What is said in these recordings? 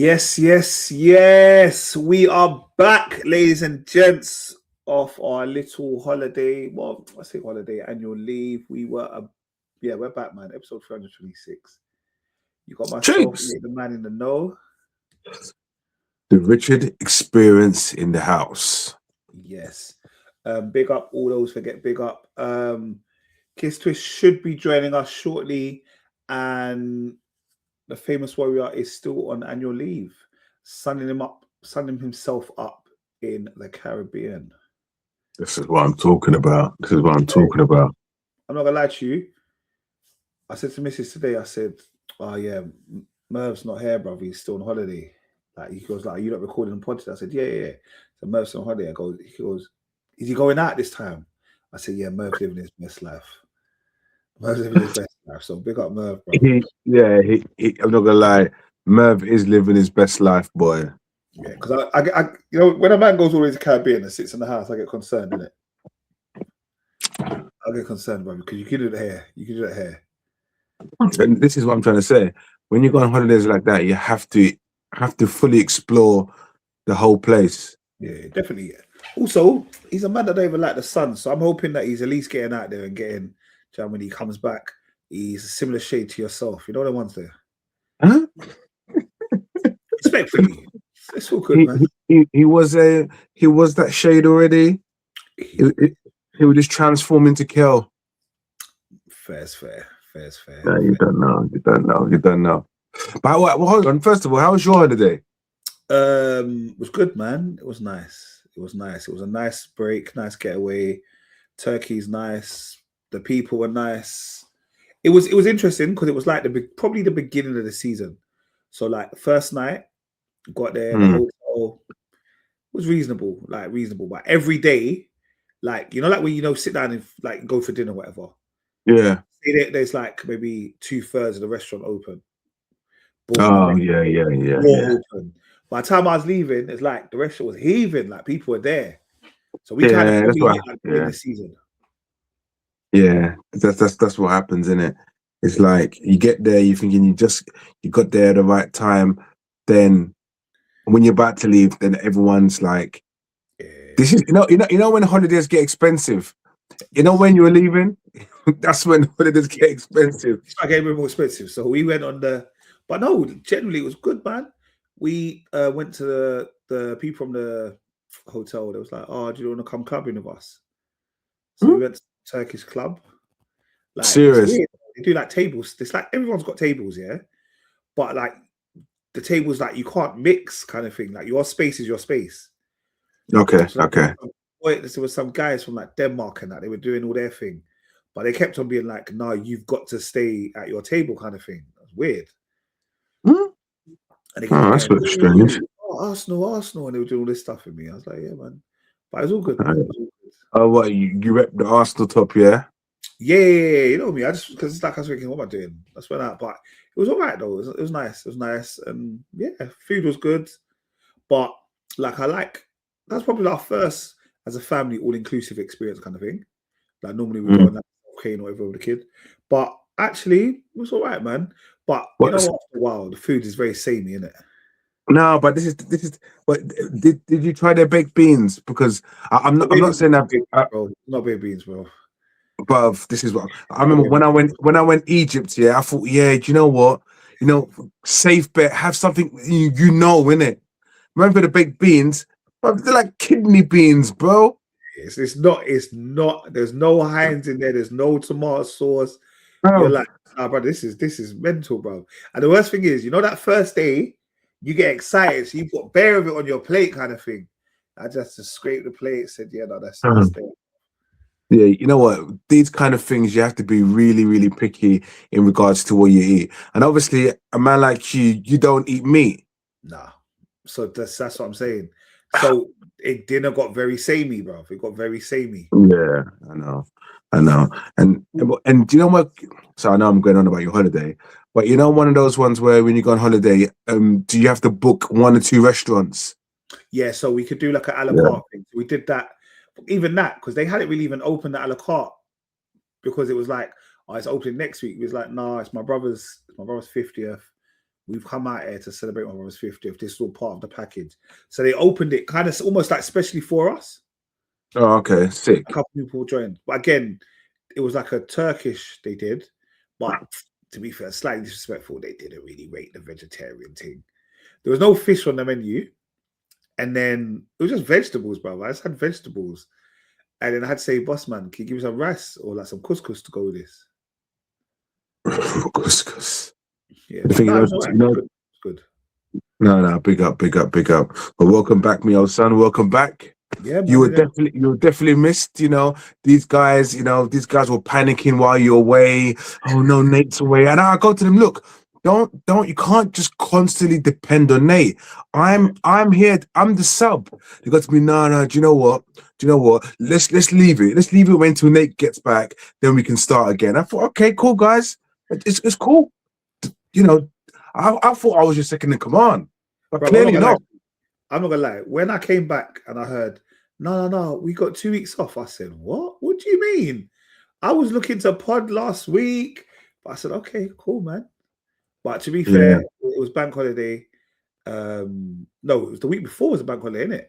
Yes. We are back, ladies and gents, off our little holiday. Well, I say holiday, annual leave. We're back, man. Episode 326. You got myself, Jinx. the man in the know. The Richard experience in the house. Yes. Big up all those forget big up. Kiss Twist should be joining us shortly, and the famous warrior is still on annual leave, sunning himself up in the Caribbean. This is what I'm talking about. I'm not gonna lie to you. I said to Mrs. today, I said, "Oh yeah, Merv's not here, brother. He's still on holiday." Like he goes, "Like, you not recording the podcast?" I said, "Yeah." So Merv's on holiday. He goes, "Is he going out this time?" I said, "Yeah, Merv's living his best life. Merv's living his best life." So big up Merv, bro. I'm not gonna lie. Merv is living his best life, boy. Yeah, because I when a man goes all the way to the Caribbean and sits in the house, I get concerned, innit? I get concerned, bro, because you can do that here. You can do that here. And this is what I'm trying to say. When you go on holidays like that, you have to fully explore the whole place. Yeah, definitely. Also, he's a man that don't even like the sun, so I'm hoping that he's at least getting out there and getting. When he comes back, he's a similar shade to yourself. You know the ones there. Huh? Respectfully, it's all good, man. He was that shade already. He would just transform into Kel. Fair's fair. No, you don't know. But hold on. First of all, how was your holiday? It was good, man. It was nice. It was a nice break, nice getaway. Turkey's nice. The people were nice. It was interesting because it was like probably the beginning of the season. So like the first night, got there, the hotel was reasonable. But every day, like like when sit down and like go for dinner, whatever. Yeah. There's like maybe 2/3 of the restaurant open. Open. By the time I was leaving, it's like the restaurant was heaving, like people were there. So we kind of in the season. Yeah, that's what happens, isn't it? It's like you get there, you're thinking you got there at the right time. Then when you're about to leave, then everyone's like, "This is you know when holidays get expensive. You know when you're leaving, that's when holidays get expensive. It's like getting more expensive. So we went on but no, generally it was good, man. We went to the people from the hotel. They was like, "Oh, do you want to come clubbing with us?" So we went to Turkish club. Like, serious? They do like tables. It's like everyone's got tables, yeah. But like the tables, like you can't mix, kind of thing. Like your space is your space. Okay, okay. There was some guys from like Denmark and that they were doing all their thing, but they kept on being like, "No, you've got to stay at your table," kind of thing. That's weird. And they that's a bit strange. Arsenal, and they were doing all this stuff with me. I was like, "Yeah, man," but it was all good. Oh, what you rep the Arsenal top, yeah? Yeah, you know me. I just because it's like I was thinking, what am I doing? That's went out, but it was all right though. It was nice. It was nice, and yeah, food was good. But that's probably our first as a family all-inclusive experience kind of thing. Like normally we go on that cane or whatever with the kid, but actually it was all right, man. But you know what? After a while, the food is very samey, isn't it? No, but this is. But did you try their baked beans? Because I'm not saying that. Bro, not baked beans, bro. But this is what I remember when I went Egypt. Yeah, I thought, yeah, do you know what? Safe bet. Have something in it. Remember the baked beans? They're like kidney beans, bro. It's not. There's no Heinz in there. There's no tomato sauce. Oh. You're like, bro, this is mental, bro. And the worst thing is, that first day, you get excited, so you've got bare of it on your plate, kind of thing. I just scraped the plate, said, yeah, no, that's there. Yeah, you know what? These kind of things, you have to be really, really picky in regards to what you eat. And obviously, a man like you don't eat meat. Nah. So that's what I'm saying. So dinner got very samey, bro. It got very samey. Yeah, I know. And do you know what? So I know I'm going on about your holiday, but one of those ones where when you go on holiday, do you have to book 1 or 2 restaurants? Yeah, so we could do like an a la carte thing. We did that. Even that, because they hadn't really even opened the a la carte, because it was like, oh, it's opening next week. It was like, nah, it's my brother's 50th. we've come out here to celebrate my brother's 50th. This is all part of the package. So they opened it kind of almost like specially for us. Oh, okay, sick. A couple people joined. But again, it was like a Turkish they did. But to be fair, slightly disrespectful, they didn't really rate the vegetarian thing. There was no fish on the menu. And then it was just vegetables, bro. I just had vegetables. And then I had to say, boss man, can you give me some rice or like some couscous to go with this? Couscous. Yeah. The thing is, It's good. No, big up. But welcome back, me old son. Welcome back. Yeah, man, you were definitely missed. You know, these guys were panicking while you're away. Oh no, Nate's away. And I go to them, look, don't, you can't just constantly depend on Nate. I'm here, I'm the sub. They got to me, no, do you know what? Let's leave it. Let's leave it until Nate gets back, then we can start again. I thought, okay, cool, guys. It's cool. You know, I thought I was your second in command. But bro, clearly not. I'm not gonna lie. When I came back and I heard, no, we got 2 weeks off, I said, what? What do you mean? I was looking to pod last week. But I said, okay, cool, man. But to be fair, it was bank holiday. No, it was the week before was a bank holiday, innit?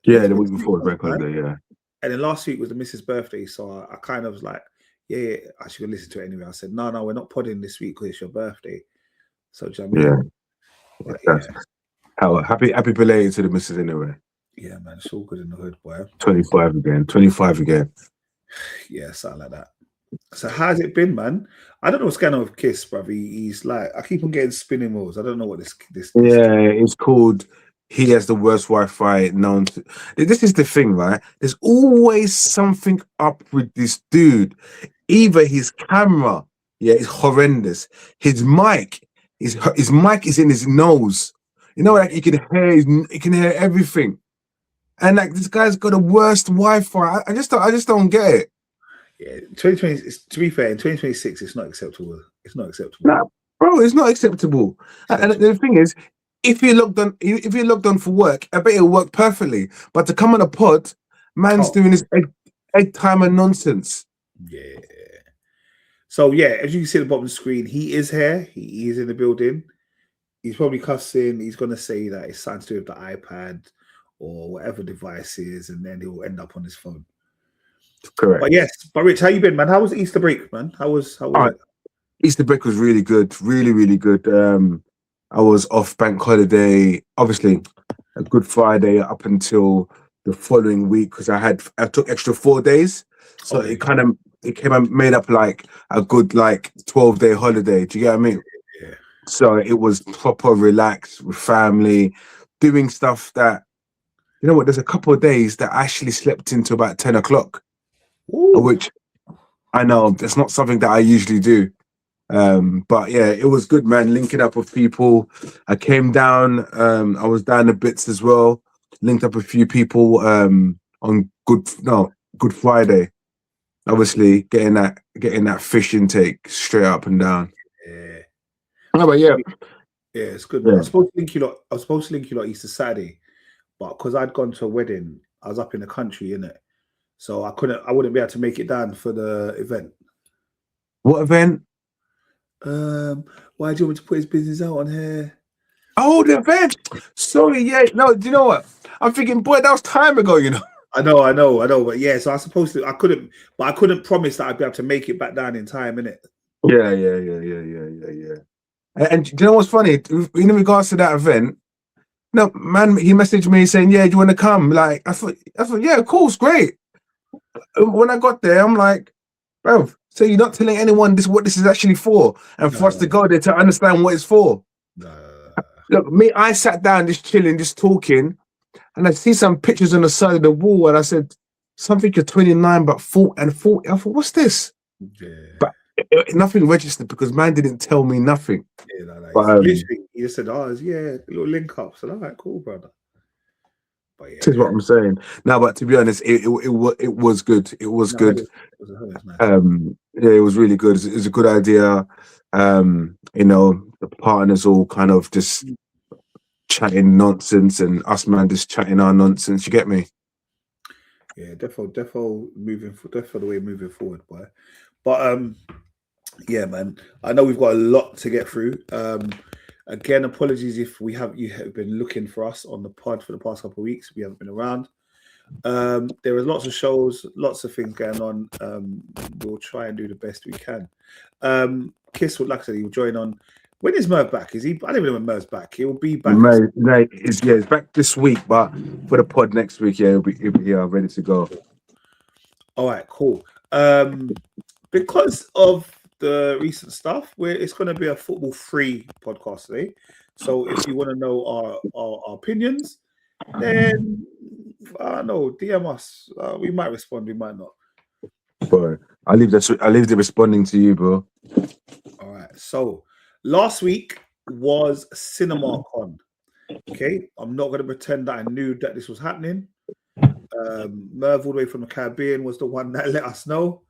Yeah, the week before was bank holiday, yeah. And then last week was the missus' birthday. So I kind of was like, yeah, I should go listen to it anyway. I said, no, we're not podding this week because it's your birthday. So, do you know what I mean? But, yeah. How happy belated to the missus anyway. Yeah, man, it's all good in the hood, boy. 25 again. Yeah, something like that. So how's it been, man? I don't know what's going on with Kiss, brother. He's like, I keep on getting spinning wheels. I don't know what this it's called. He has the worst Wi-Fi known to. This is the thing, right? There's always something up with this dude. Either his camera, is horrendous. His mic is in his nose. You know, like he can hear everything. And like this guy's got the worst Wi-Fi. I just don't get it. Yeah, 2020. To be fair, in 2026, it's not acceptable. It's not acceptable. Nah, bro, it's not acceptable. And the thing is, if you're logged on for work, I bet it'll work perfectly. But to come on a pod, man's doing this egg timer nonsense. Yeah. So yeah, as you can see at the bottom of the screen, he is here. He is in the building. He's probably cussing. He's gonna say that it's something to do with the iPad or whatever device is, and then he'll end up on his phone. Correct. But yes, Rich, how you been, man? How was Easter break, man? How was it? Easter break was really good, really good. I was off bank holiday, obviously a Good Friday up until the following week because I took extra 4 days, so it came and made up like a good 12-day holiday. Do you get what I mean? Yeah. So it was proper relaxed with family, doing stuff that, you know what, there's a couple of days that I actually slept into about 10 o'clock, which I know that's not something that I usually do. But yeah, it was good, man, linking up with people. I came down, I was down the bits as well, linked up a few people on Good Friday. Obviously getting that fish intake straight up and down. Yeah. Oh, but yeah, it's good. Yeah. I was supposed to link you lot Easter Saturday, but because I'd gone to a wedding, I was up in the country, innit? So I wouldn't be able to make it down for the event. What event? Why do you want me to put his business out on here? Oh, the event. Sorry, yeah. No, do you know what? I'm thinking, boy, that was time ago, you know. I know. But yeah, so I couldn't promise that I'd be able to make it back down in time, innit? Yeah. And do you know what's funny? In regards to that event, no, man, he messaged me saying, yeah, do you want to come? Like, I thought, yeah, of course, great. When I got there, I'm like, bro, so you're not telling anyone what this is actually for, and for us to go there to understand what it's for. Look, I sat down, just chilling, just talking, and I see some pictures on the side of the wall, and I said, something you're 29, but 40. I thought, what's this? Yeah. But nothing registered because man didn't tell me nothing. Yeah, but literally, he just said, "Oh, yeah, a little link up." So, all right, cool, brother. But yeah, this is what I'm saying. No, but to be honest, it was good. It was good. It was nice. Yeah, it was really good. It was a good idea. You know, the partners all kind of just chatting nonsense, and us man just chatting our nonsense. You get me? Yeah, defo the way moving forward, boy. But yeah, man, I know we've got a lot to get through. Again, apologies if you have been looking for us on the pod for the past couple of weeks. We haven't been around. There is lots of shows, lots of things going on. We'll try and do the best we can. Kiss would, like I said, he will join on. When is Merv back? Is he? I don't even know when Merv's back. He will be back. It's back this week, but for the pod next week, he'll be ready to go. All right, cool. Because of the recent stuff, it's going to be a football-free podcast today. So if you want to know our opinions, then I don't know, DM us. We might respond, we might not. But I leave the responding to you, bro. All right. So last week was Cinemacon. Okay, I'm not going to pretend that I knew that this was happening. Merv, all the way from the Caribbean, was the one that let us know.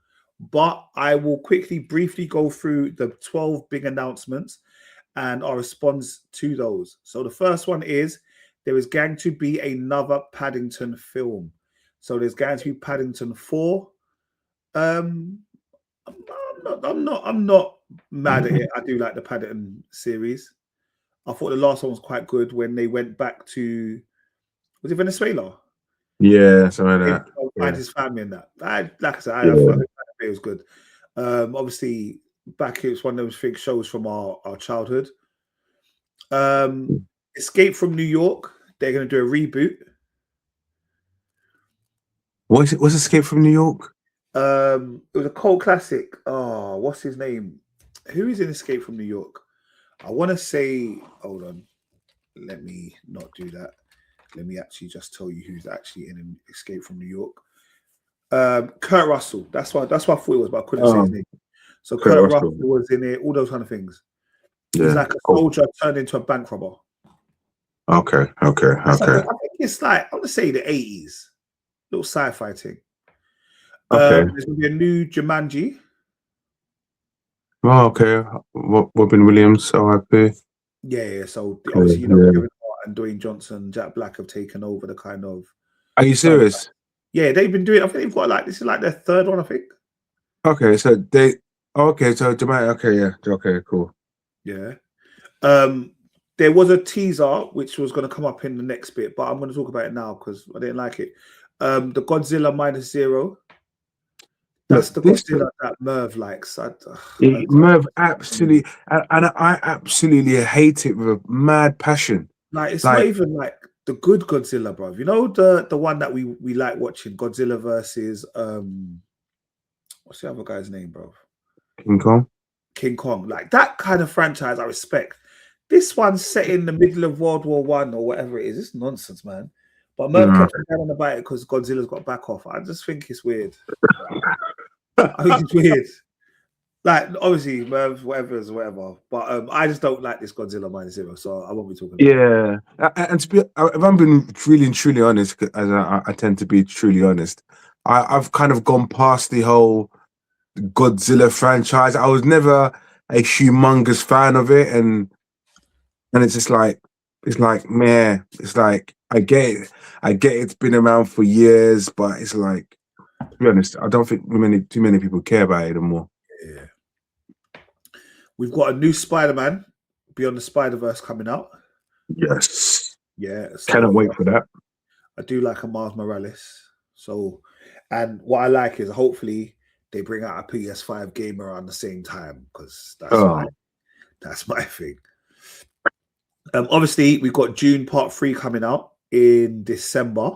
But I will briefly go through the 12 big announcements and our response to those. So the first one is there is going to be another Paddington film. So there's going to be Paddington 4. I'm not mad at it. I do like the Paddington series. I thought the last one was quite good when they went back to, was it Venezuela? Yeah, something like that. Find his family in that. Like I said, I thought it was good. Obviously, back it's one of those big shows from our childhood. Escape from New York. They're going to do a reboot. What's Escape from New York? It was a cult classic. Oh, what's his name? Who is in Escape from New York? I want to say, hold on. Let me not do that. Let me actually just tell you who's actually in Escape from New York. Kurt Russell. That's why I thought it was, but I couldn't say his name. So Kurt Russell was in it. All those kind of things. Yeah, he's like a soldier turned into a bank robber. Okay. I think it's like, I want to say the 80s. Little sci-fi thing. Okay. There's going to be a new Jumanji. Oh, okay. Robin Williams, RIP. Yeah. So obviously, Kevin Hart and Dwayne Johnson, Jack Black have taken over the kind of. Are you serious? Yeah, they've been doing. I think they've got this is like their third one, I think. Okay, so they. Okay, so Jumanji. Okay, yeah. Okay, cool. Yeah. There was a teaser which was going to come up in the next bit, but I'm going to talk about it now because I didn't like it. The Godzilla -0. That's the Godzilla that Merv likes. Merv absolutely, and I absolutely hate it with a mad passion. Like it's not even like the good Godzilla, bro. You know the one that we like watching, Godzilla versus what's the other guy's name, bro? King Kong. Like that kind of franchise, I respect. This one's set in the middle of World War I or whatever it is. It's nonsense, man. But Merv kept on about it because Godzilla's got back off. I just think it's weird. I think it's weird. Like, obviously, Merv, whatever. But I just don't like this Godzilla -0, so I won't be talking about it. And if I'm being really and truly honest, as I tend to be truly honest, I've kind of gone past the whole Godzilla franchise. I was never a humongous fan of it, and it's just like, man, it's like I get it's been around for years, but it's like, to be honest, I don't think too many people care about it anymore. Yeah. We've got a new Spider-Man, Beyond the Spider-Verse, coming out. Yes. Yeah. So cannot wait for that. I do like a Miles Morales. So, and what I like is hopefully they bring out a PS5 game around the same time because that's my thing. Obviously, we've got Dune Part 3 coming out in December,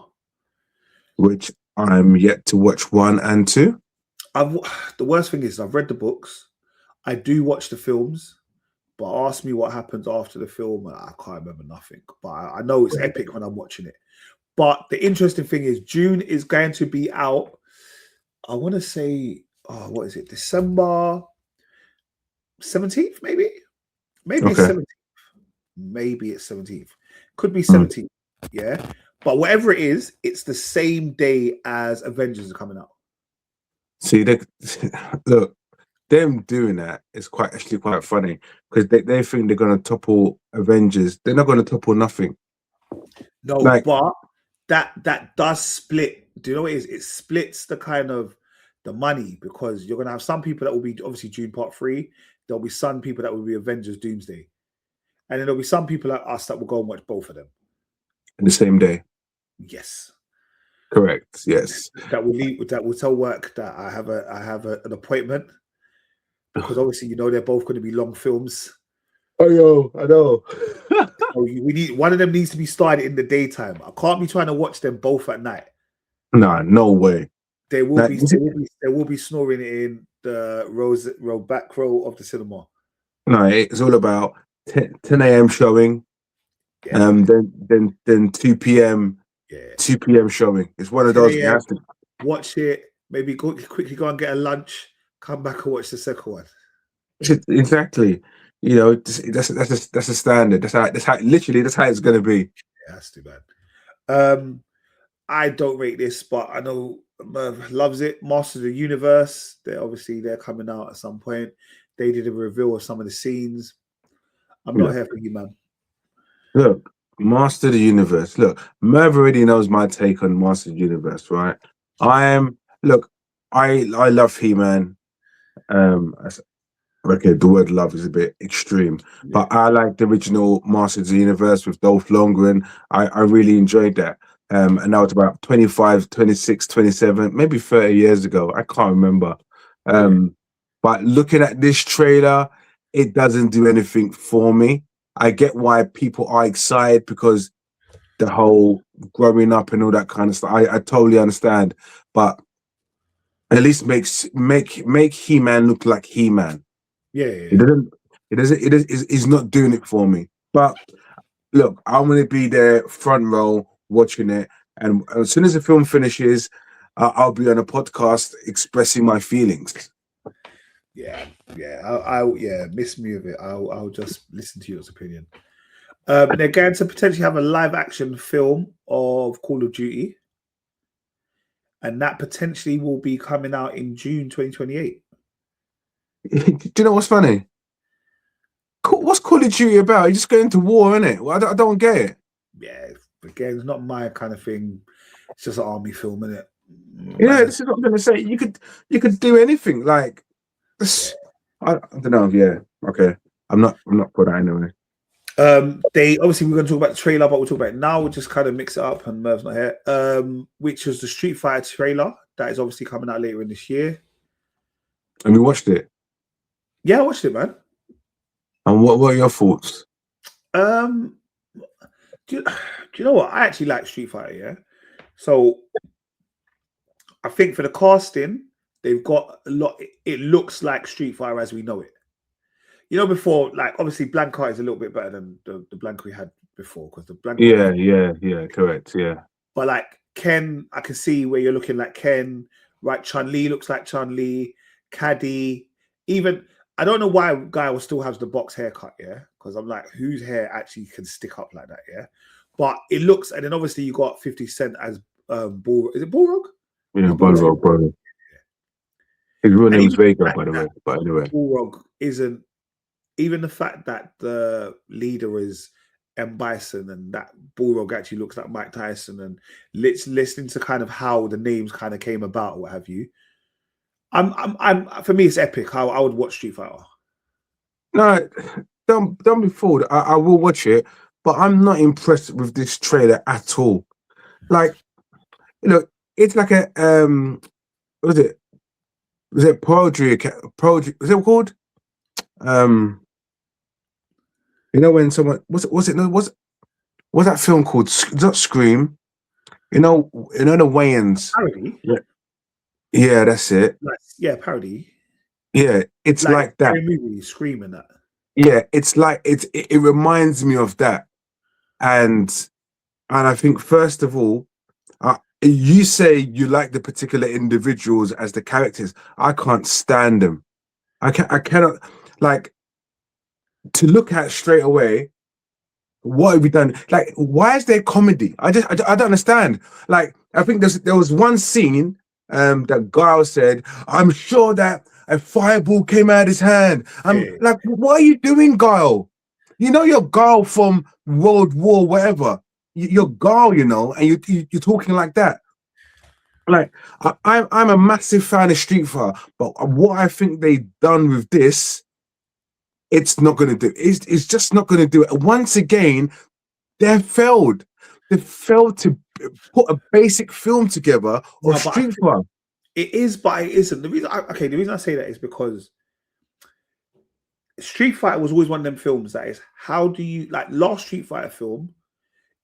which I'm yet to watch 1 and 2. The worst thing is I've read the books. I do watch the films, but ask me what happens after the film, I can't remember nothing. But I know it's epic when I'm watching it. But the interesting thing is Dune is going to be out, I want to say, what is it? December 17th, maybe? Maybe it's 17th. Maybe it's 17th. Could be 17th, yeah? But whatever it is, it's the same day as Avengers are coming out. See, look, them doing that is actually quite funny because they think they're going to topple Avengers. They're not going to topple nothing. No, but that does split. Do you know what it is? It splits the kind of the money because you're going to have some people that will be obviously Dune Part 3. There'll be some people that will be Avengers Doomsday. and then there'll be some people like us that will go and watch both of them in the same day. Yes, Correct. Yes. that will leave. That will tell work that I have an appointment, because obviously they're both going to be long films. I know. So we need one of them needs to be started in the daytime. I can't be trying to watch them both at night. Nah, no way. There will be snoring in the back row of the cinema. No, it's all about 10 a.m. showing, then 2 p.m. 2 p.m. showing. It's one of those. You have to watch it. Maybe quickly go and get a lunch. Come back and watch the second one. Exactly. That's a standard. That's how it's going to be. Yeah, that's too bad. I don't rate this, but I know Merv loves it. Masters of the Universe. They're coming out at some point. They did a reveal of some of the scenes. I'm not here for you, man. Look, Master of the Universe. Look, Merv already knows my take on Master of the Universe, right? I love He-Man. Okay, the word love is a bit extreme, but I like the original Masters of the Universe with Dolph Lundgren. I really enjoyed that. And that was about 25, 26, 27, maybe 30 years ago. I can't remember. But looking at this trailer, it doesn't do anything for me. I get why people are excited, because the whole growing up and all that kind of stuff. I totally understand, but at least make He-Man look like He-Man. It doesn't. He's not doing it for me. But look, I'm going to be there front row watching it, and as soon as the film finishes, I'll be on a podcast expressing my feelings. Miss me with it. I'll just listen to your opinion. They're going to potentially have a live action film of Call of Duty, and that potentially will be coming out in June 2028. Do you know what's funny? What's Call of Duty about? You're just going to war, innit? Well, I don't get it. Yeah, again, it's not my kind of thing. It's just an army film, innit? Yeah, this is what I'm going to say. You could do anything. Like, I don't know. Yeah, okay. I'm not for that anyway. They obviously we're going to talk about the trailer, but we'll talk about it now. We'll just kind of mix it up, and Merv's not here. Which was the Street Fighter trailer that is obviously coming out later in this year. And you watched it? Yeah, I watched it, man. And what were your thoughts? Do you know what? I actually like Street Fighter, yeah. So I think for the casting, they've got a lot. It looks like Street Fighter as we know it. Before, like, obviously Blanca is a little bit better than the Blanca we had before, because the Blanca. Yeah, correct, yeah. But like Ken, I can see where you're looking like Ken, right? Chun-Li looks like Chun-Li, Caddy, even. I don't know why Guy still has the box haircut, yeah? Because I'm like, whose hair actually can stick up like that, yeah? But it looks, and then obviously you got 50 Cent as Bull. Is it Bullrog? Yeah, Bullrog, brother. His real name's Vega, by the way. But anyway, Bullrog isn't, even the fact that the leader is M. Bison and that Bullrog actually looks like Mike Tyson, and listening to kind of how the names kind of came about, what have you. I'm for me, it's epic. I would watch Street Fighter. No, don't be fooled. I will watch it, but I'm not impressed with this trailer at all. Like, it's like a what was it? Was it poetry? Was it called? When someone was that film called? Not Scream. The Wayans. Parody. Yeah, that's it. Parody. Yeah, it's like that. Movie, Screaming that. Yeah, it's like it reminds me of that, and I think first of all, you say you like the particular individuals as the characters. I can't stand them. I cannot like to look at straight away. What have you done? Like, why is there comedy? I don't understand. Like, I think there was one scene. That Guile said, "I'm sure that a fireball came out of his hand." Like, what are you doing, Guile? You're Guile from World War, whatever. You're Guile, and you're talking like that. Like, I'm a massive fan of Street Fighter, but what I think they've done with this it's not going to do. It's just not going to do it. Once again, they failed. They failed to put a basic film together of Street Fighter. It is, but it isn't. The reason I say that is because Street Fighter was always one of them films that is, how do you, like, last Street Fighter film,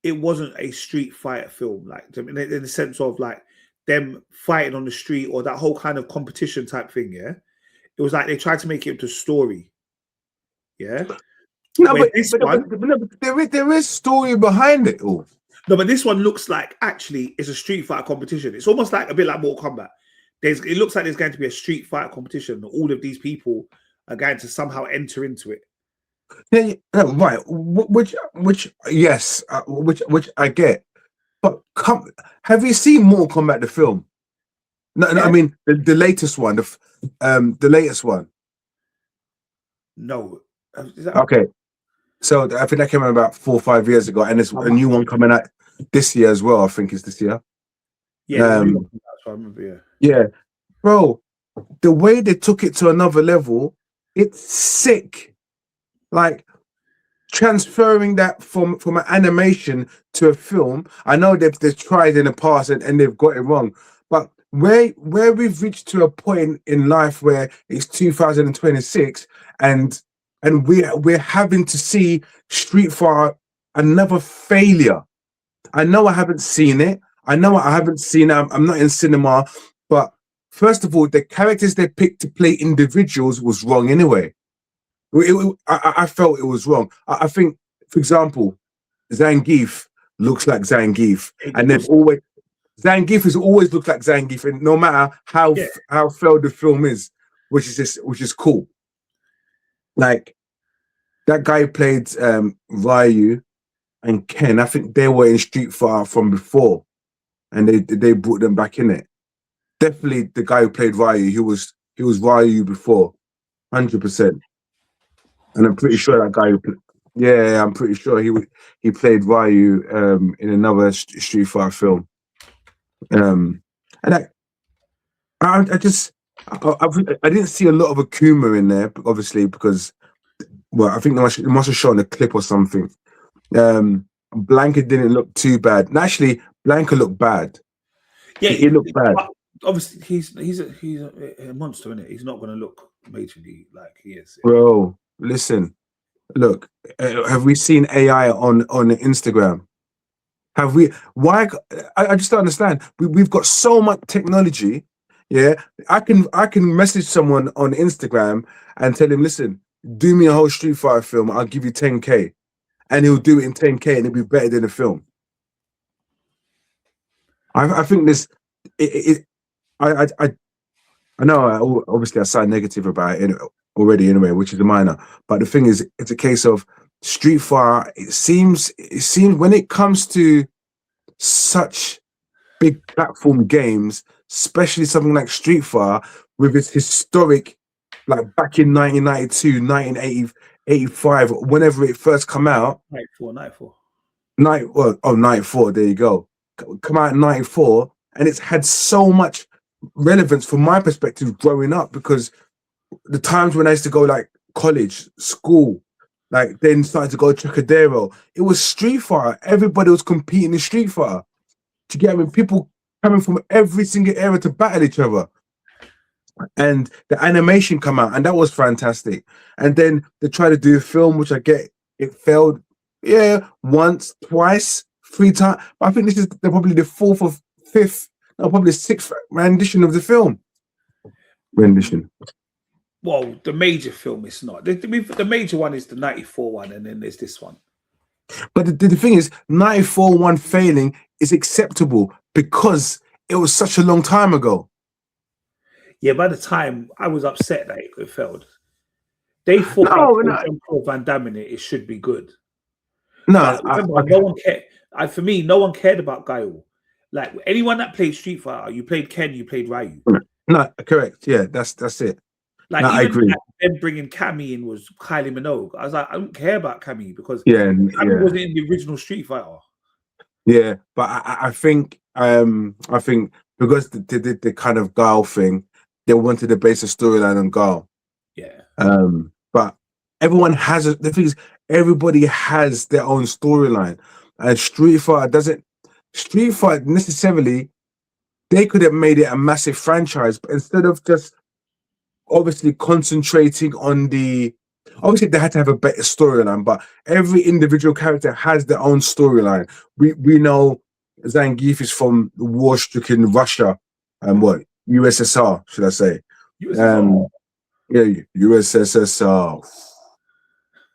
it wasn't a Street Fighter film, like, in the sense of like them fighting on the street or that whole kind of competition type thing. Yeah, it was like they tried to make it into story. Yeah, no, but there is story behind it all. No, but this one looks like actually it's a Street Fighter competition. It's almost like a bit like Mortal Kombat. It looks like there's going to be a Street Fighter competition. All of these people are going to somehow enter into it. Yeah, right. Which yes, which I get. But have you seen Mortal Kombat the film? No, I mean the latest one, the latest one. No. Okay. So I think that came out about 4 or 5 years ago, and there's a new one coming out this year as well. I think it's this year. Yeah, I remember. Yeah, bro. The way they took it to another level, it's sick. Like transferring that from an animation to a film. I know they've tried in the past and they've got it wrong, but where we've reached to a point in life where it's 2026 and we're having to see Street Fighter another failure. I know I haven't seen it. I'm not in cinema, but first of all, the characters they picked to play individuals was wrong anyway. I felt it was wrong. I think, for example, Zangief looks like Zangief, and Zangief has always looked like Zangief, and no matter how failed the film is, which is cool. Like that guy played Ryu and Ken. I think they were in Street Fighter from before, and they brought them back in it. Definitely the guy who played Ryu, he was Ryu before, 100%. And I'm pretty sure that guy, I'm pretty sure he played Ryu in another Street Fighter film. And I didn't see a lot of Akuma in there, obviously, because I think they must have shown a clip or something. Blanca didn't look too bad. And actually, Blanca looked bad. Yeah, he looked bad. Obviously, he's a monster, isn't it? He's not going to look majorly like he is. Bro, listen, look, have we seen AI on Instagram? Have we? Why? I just don't understand. We've got so much technology. Yeah, I can message someone on Instagram and tell him, listen, do me a whole Street Fighter film. I'll give you 10K, and he'll do it in 10K, and it'll be better than the film. I think this. I know. Obviously, I sound negative about it already, anyway, which is a minor. But the thing is, it's a case of Street Fighter. It seems when it comes to such big platform games, especially something like Street Fighter, with its historic, like back in 1992, 1985, whenever it first come out. 94. 94. There you go. Come out in 94, and it's had so much relevance from my perspective growing up, because the times when I used to go like college, school, like then started to go Chocadero, it was Street Fighter. Everybody was competing in Street Fighter. Do you get me? People coming from every single era to battle each other. And the animation come out, and that was fantastic. And then they tried to do a film, which I get, it failed. Yeah, once, twice, 3 times. But I think this is probably the 4th or 5th, no, probably the 6th rendition of the film. Well, the major film is not. The major one is the 94 one, and then there's this one. But the thing is, 94 one failing is acceptable because it was such a long time ago. Yeah, by the time I was upset that it failed. They thought Van Damme in it should be good. No, no one cared. For me, no one cared about Guile. Like anyone that played Street Fighter, you played Ken, you played Ryu. No, correct. Yeah, that's it. Like, no, I agree. Like, them bringing Cammy in was Kylie Minogue. I was like, I don't care about Cammy because Cammy wasn't in the original Street Fighter. Yeah, but I think because they did the kind of Guile thing, they wanted to base a storyline on Guile. Yeah. But everyone has the thing is everybody has their own storyline, and Street Fighter necessarily they could have made it a massive franchise, but instead of just obviously concentrating on obviously they had to have a better storyline, but every individual character has their own storyline. We know Zangief is from war-stricken Russia, and what USSR should I say? USSR. Yeah, USSR.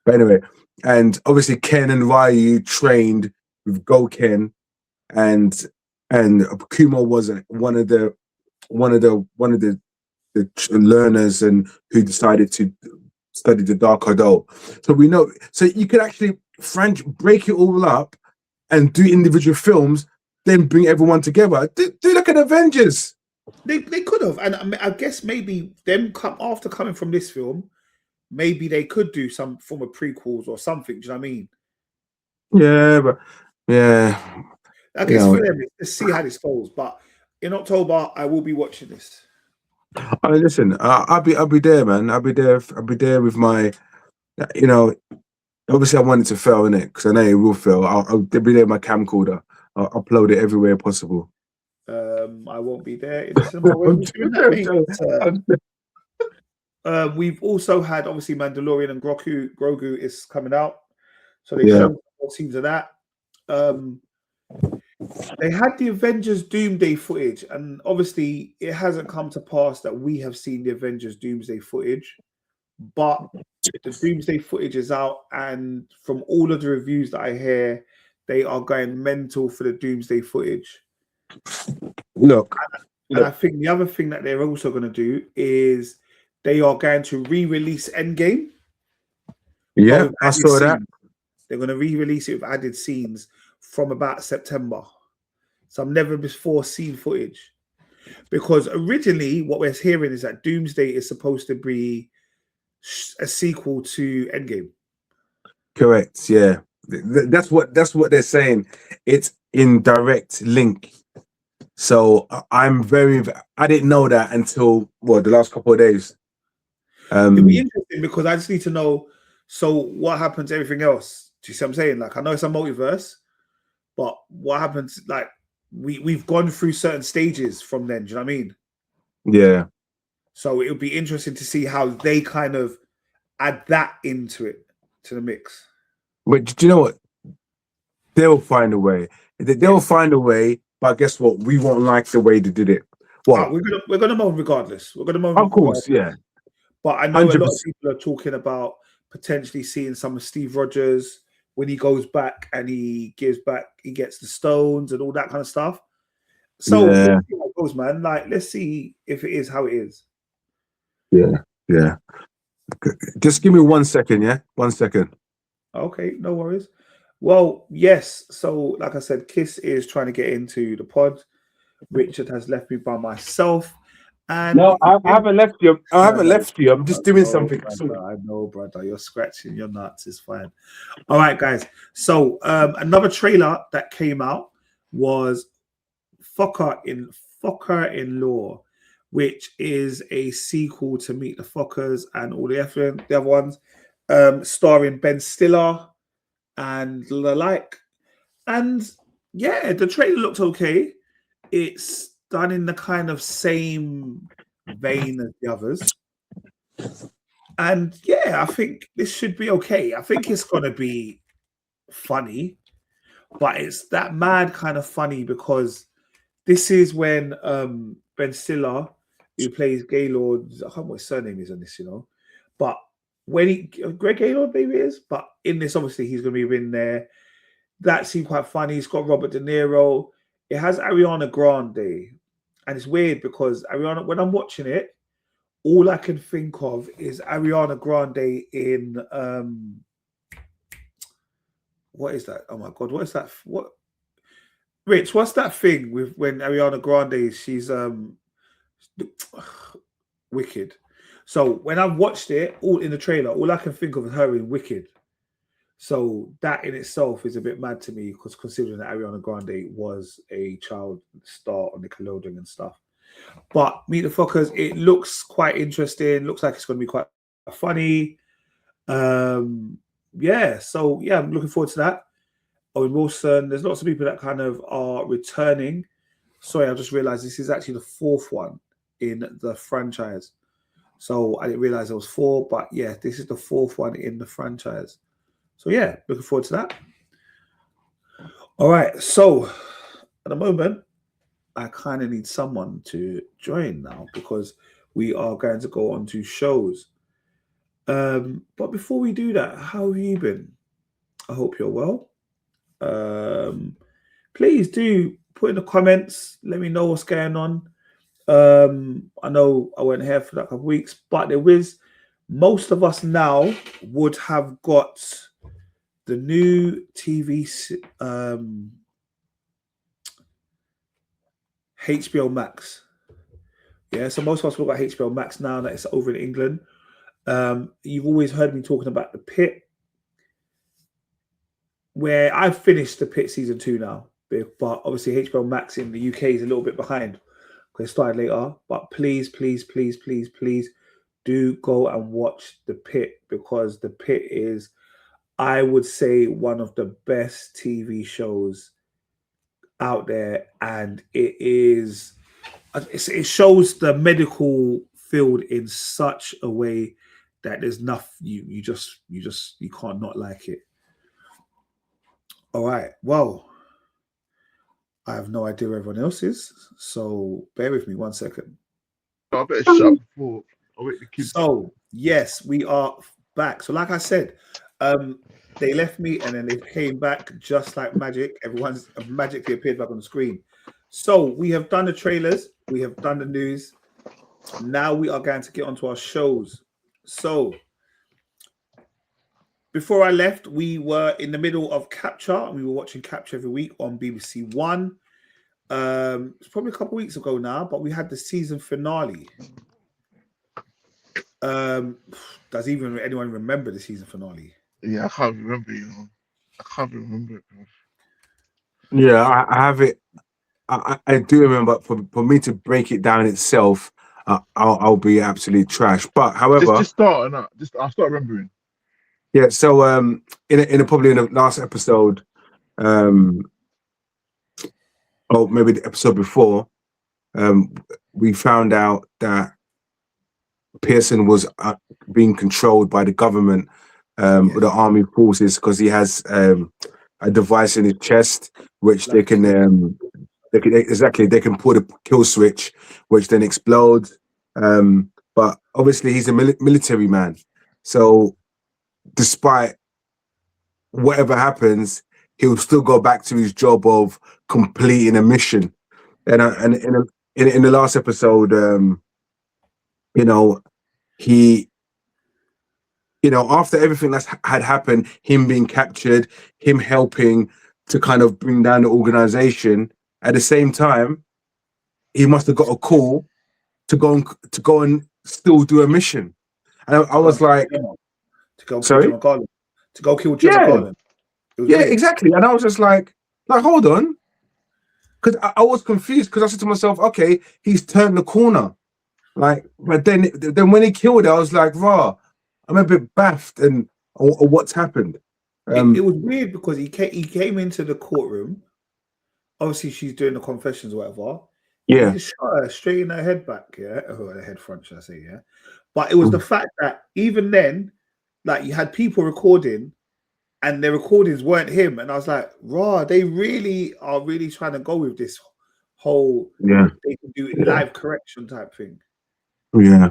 But anyway, and obviously Ken and Ryu trained with Goken, and Kuma was one of the learners and who decided to study the Dark Odo. So we know. So you could actually break it all up and do individual films, then bring everyone together. Do like an Avengers. They could have, and I guess maybe them after coming from this film, maybe they could do some form of prequels or something. Do you know what I mean? Yeah, but yeah, I guess for them, let's see how this goes. But in October, I will be watching this. I mean, listen, I'll be there, man. I'll be there with my, obviously I want it to fail in it because I know it will fail. I'll be there with my camcorder. I'll upload it everywhere possible. I won't be there in the cinema. When we're doing that, mate. We've also had obviously Mandalorian and Grogu is coming out, so they showed what seems of that. They had the Avengers Doomsday footage, and obviously it hasn't come to pass that we have seen the Avengers Doomsday footage, but the Doomsday footage is out, and from all of the reviews that I hear, they are going mental for the Doomsday footage. Look, and I think the other thing that they're also going to do is they are going to re-release Endgame. Yeah, I saw that. They're going to re-release it with added scenes from about September. Some never before seen footage. Because originally what we're hearing is that Doomsday is supposed to be a sequel to Endgame. Correct, yeah. That's what they're saying. It's in direct link. So I didn't know that until the last couple of days. It'll be interesting because I just need to know, so what happens to everything else? Do you see what I'm saying? Like, I know it's a multiverse, but what happens, like, we've gone through certain stages from then, do you know what I mean? Yeah. So it'll be interesting to see how they kind of add that into it, to the mix. But do you know what? They'll find a way. They'll find a way, but guess what? We won't like the way they did it. Well, we're gonna moan regardless. We're gonna moan. Of course, yeah. But I know 100%. a lot of people are talking about potentially seeing some of Steve Rogers when he goes back and he gets the stones and all that kind of stuff. So let's see how it goes, man. Like, let's see if it is how it is. Yeah. Just give me 1 second, yeah? 1 second. Okay, no worries. Well, yes. So, like I said, Kiss is trying to get into the pod. Richard has left me by myself. And no, I haven't left you. I haven't left you. I'm just doing something. Brother, I know, brother. You're scratching your nuts. It's fine. All right, guys. So another trailer that came out was Fokker in Law, which is a sequel to Meet the Fockers and all the other ones, starring Ben Stiller and the like. And yeah, the trailer looks okay. It's done in the kind of same vein as the others. And yeah, I think this should be okay. I think it's going to be funny, but it's that mad kind of funny because this is when Ben Stiller, who plays Gaylord, I can't remember what his surname is on this, but when Greg Gaylord maybe it is, but in this, obviously, he's going to be in there. That seemed quite funny. It's got Robert De Niro. It has Ariana Grande. And it's weird because Ariana, when I'm watching it, all I can think of is Ariana Grande in what is that? Oh my god, what is that? What Rich, what's that thing with when Ariana Grande she's Wicked. So when I've watched it all in the trailer, all I can think of is her in Wicked. So that in itself is a bit mad to me because considering that Ariana Grande was a child star on Nickelodeon and stuff. But Meet the Fockers, it looks quite interesting. Looks like it's going to be quite funny. Yeah, so yeah, I'm looking forward to that. Owen Wilson. There's lots of people that kind of are returning. Sorry, I just realized this is actually the fourth one in the franchise. So I didn't realize there was four, but yeah, this is the fourth one in the franchise. So yeah, looking forward to that. All right, so at the moment, I kind of need someone to join now because we are going to go on to shows. But before we do that, how have you been? I hope you're well. Please do put in the comments. Let me know what's going on. I know I went here for like a couple of weeks, but there is most of us now would have got the new TV HBO Max. Yeah, so most of us will got HBO Max now that it's over in England. You've always heard me talking about the Pit, where I've finished the Pit season 2 now, but obviously HBO Max in the UK is a little bit behind because it started later. But please, please, please, please, please do go and watch the Pit because the Pit is, I would say, one of the best TV shows out there, and it shows the medical field in such a way that there's nothing you can't not like it. All right, well, I have no idea where everyone else is, so bear with me 1 second. I better shut up before I wake the kids. So yes, we are back. So like I said, they left me and then they came back just like magic. Everyone's magically appeared back on the screen. So we have done the trailers, we have done the news. Now we are going to get onto our shows. So before I left, we were in the middle of Capture, and we were watching Capture every week on BBC One. It's probably a couple of weeks ago now, but we had the season finale. Does even anyone remember the season finale? Yeah, I can't remember, I can't remember it. Yeah, I have it. I do remember. For me to break it down itself, I'll be absolute trash. But however, just start and I'll start remembering. Yeah. So probably in the last episode, or maybe the episode before, we found out that Pearson was being controlled by the government, with the army forces, because he has a device in his chest which they can pull the kill switch, which then explodes. But obviously he's a military man, so despite whatever happens, he'll still go back to his job of completing a mission. And in the last episode, he, after everything that had happened, him being captured, him helping to kind of bring down the organization, at the same time, he must have got a call to go and still do a mission. And I was like, to go kill John Garland. To go kill John Garland. Yeah, exactly. And I was just like, hold on. Because I was confused, because I said to myself, okay, he's turned the corner. But then when he killed her, I was like, rah, I'm a bit baffed or what's happened. It was weird because he came into the courtroom. Obviously, she's doing the confessions or whatever. Yeah. He just shot her straight in her head back, yeah? Or her head front, should I say, yeah? But it was the fact that even then, you had people recording and their recordings weren't him. And I was like, rah, they really are trying to go with this whole, they can do live correction type thing. Yeah.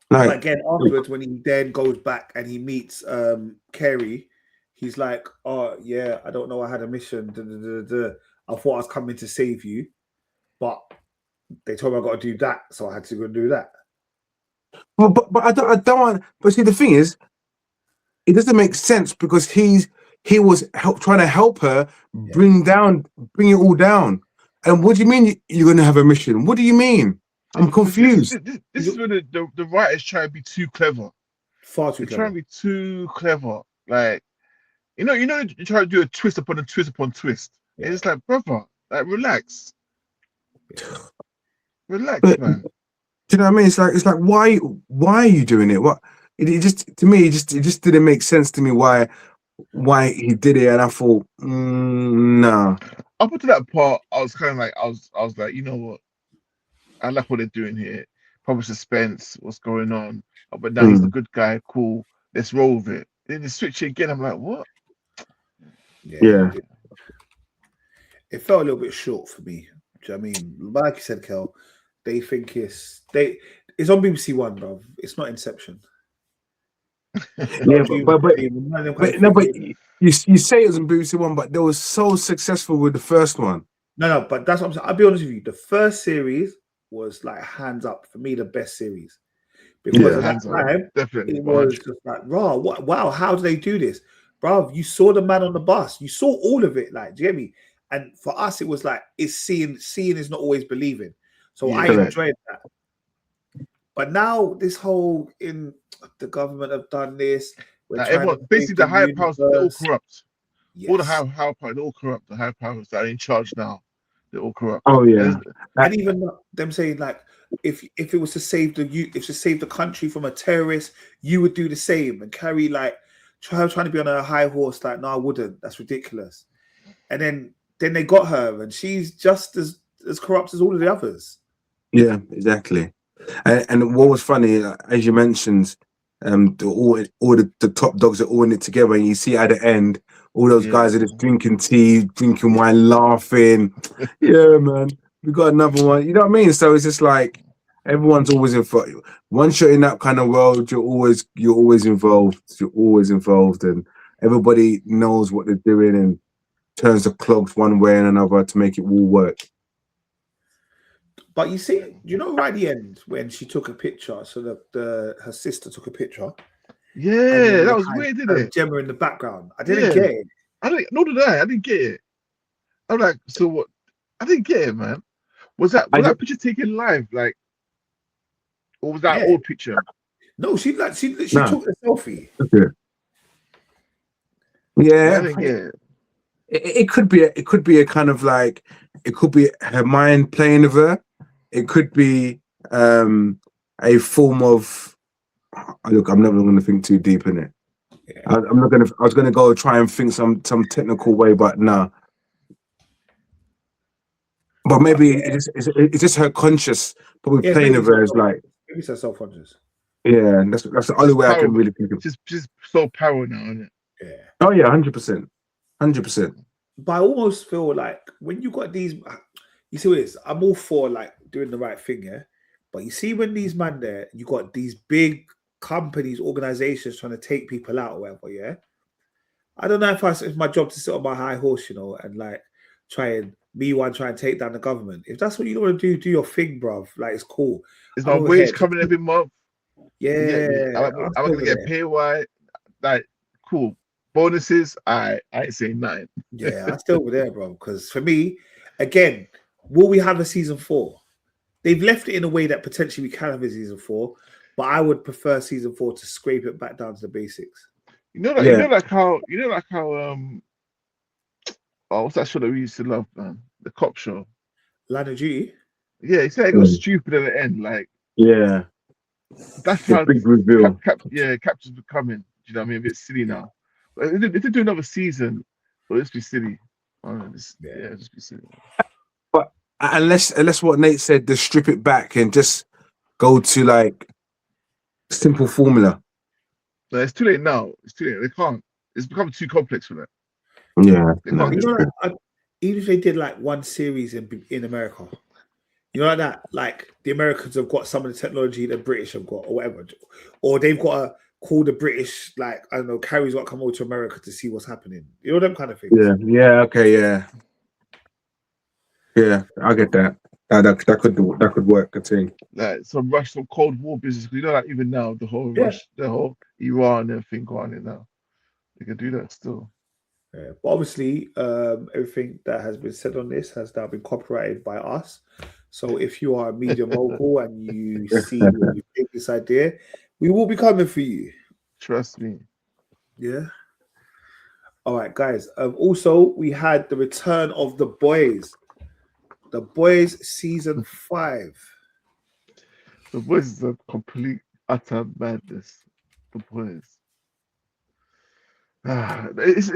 But again, afterwards, when he then goes back and he meets Carey, he's like, oh, yeah, I don't know, I had a mission. I thought I was coming to save you, but they told me I got to do that, so I had to go and do that. Well, but I don't want. But see, the thing is, it doesn't make sense, because he was trying to help her bring it all down. And what do you mean you're going to have a mission? What do you mean? I'm confused. This is when the writers try to be too clever. Far too clever. Trying to be too clever. You try to do a twist upon a twist upon twist. Yeah. It's like, brother, relax. Yeah. Relax, man. Do you know what I mean? It's like why are you doing it? What it just to me, it just didn't make sense to me why he did it, and I thought, no. Up until that part, I was kind of like, I was like, you know what? I like what they're doing here. Probably suspense, what's going on. But now he's the good guy, cool. Let's roll with it. Then they switch it again. I'm like, what? Yeah. It felt a little bit short for me. Do you know what I mean? Like you said, Kel, they think it's on BBC One, bro. It's not Inception. Yeah, but you say it was in BBC One, but they were so successful with the first one. No, but that's what I'm saying. I'll be honest with you. The first series was like hands up for me, the best series. Because at that time, definitely it was just like, raw, wow, how do they do this? Bro, you saw the man on the bus. You saw all of it. Like, do you get me? And for us, it was like, it's seeing is not always believing. So I enjoyed that. But now this whole the government have done this. Basically, the higher powers, they're all corrupt. Yes. All the higher powers, they're all corrupt. The higher powers that are in charge now, they're all corrupt. Oh yeah. And even them saying like, if it was to save the country from a terrorist, you would do the same and carry like trying to be on a high horse. Like, no, I wouldn't. That's ridiculous. And then they got her, and she's just as corrupt as all of the others. Yeah, exactly. And what was funny, as you mentioned, all the top dogs are all in it together, and you see at the end, all those guys are just drinking tea, drinking wine, laughing. Yeah, man, we got another one. You know what I mean? So it's just like everyone's always involved. Once you're in that kind of world, you're always involved. You're always involved, and everybody knows what they're doing and turns the clogs one way and another to make it all work. But you see, you know, right at the end when she took a picture, so that her sister took a picture. Yeah, that was weird, didn't it? Gemma in the background. I didn't get it. Nor did I. I didn't get it. I'm like, so what? I didn't get it, man. Was that picture taken live, like, or was that old picture? No, she took a selfie. Okay. Yeah, I didn't get it. It could be a kind of like, it could be her mind playing with her. It could be a form of, look, I'm never going to think too deep in it. Yeah. I was going to go try and think some technical way, but nah. But maybe it's just her conscious, probably playing with her as like. Maybe it's her self-conscious. Yeah, and that's the only way I can really think of it. Just so paranoid now, isn't it? Yeah. Oh yeah, 100%. 100%. But I almost feel like when you got these, you see what it is. I'm all for like doing the right thing, yeah. But you see when these man there, you got these big companies, organizations trying to take people out or whatever, yeah. I don't know if it's my job to sit on my high horse, you know, and like try and take down the government. If that's what you want to do your thing, bruv. Like, it's cool. Is my wage coming every month? Yeah. I'm gonna get paid why? Like, cool. Bonuses, I ain't saying nothing. Yeah, I'm still over there, bro. Because for me, again, will we have a season 4? They've left it in a way that potentially we can have a season 4, but I would prefer season 4 to scrape it back down to the basics. You know how what's that show that we used to love, man? The cop show. Line of Duty? Yeah, he said it got stupid at the end. Like, yeah. That's how big reveal. Captain's becoming. Do you know what I mean? A bit silly now. But if they do another season, well, let's be silly. Just be silly. But unless what Nate said, just strip it back and just go to like simple formula. No, it's too late now. It's too late. They can't. It's become too complex for them. Yeah. Even if they did like one series in America, you know, like that, like the Americans have got some of the technology the British have got, or whatever, or they've got to call the British, like, I don't know, Carrie's got to come over to America to see what's happening. You know, them kind of things. Yeah. Okay. Yeah. I get that. That could work. I think. Like some Cold War business. You know, like even now the whole the whole Iran and everything going on now. They can do that still. Yeah, but obviously, everything that has been said on this has now been copyrighted by us. So if you are a media mogul and you see and you take this idea, we will be coming for you. Trust me. Yeah. All right, guys. Also, we had the return of The Boys. The Boys season 5. The Boys is a complete utter madness. The Boys. It's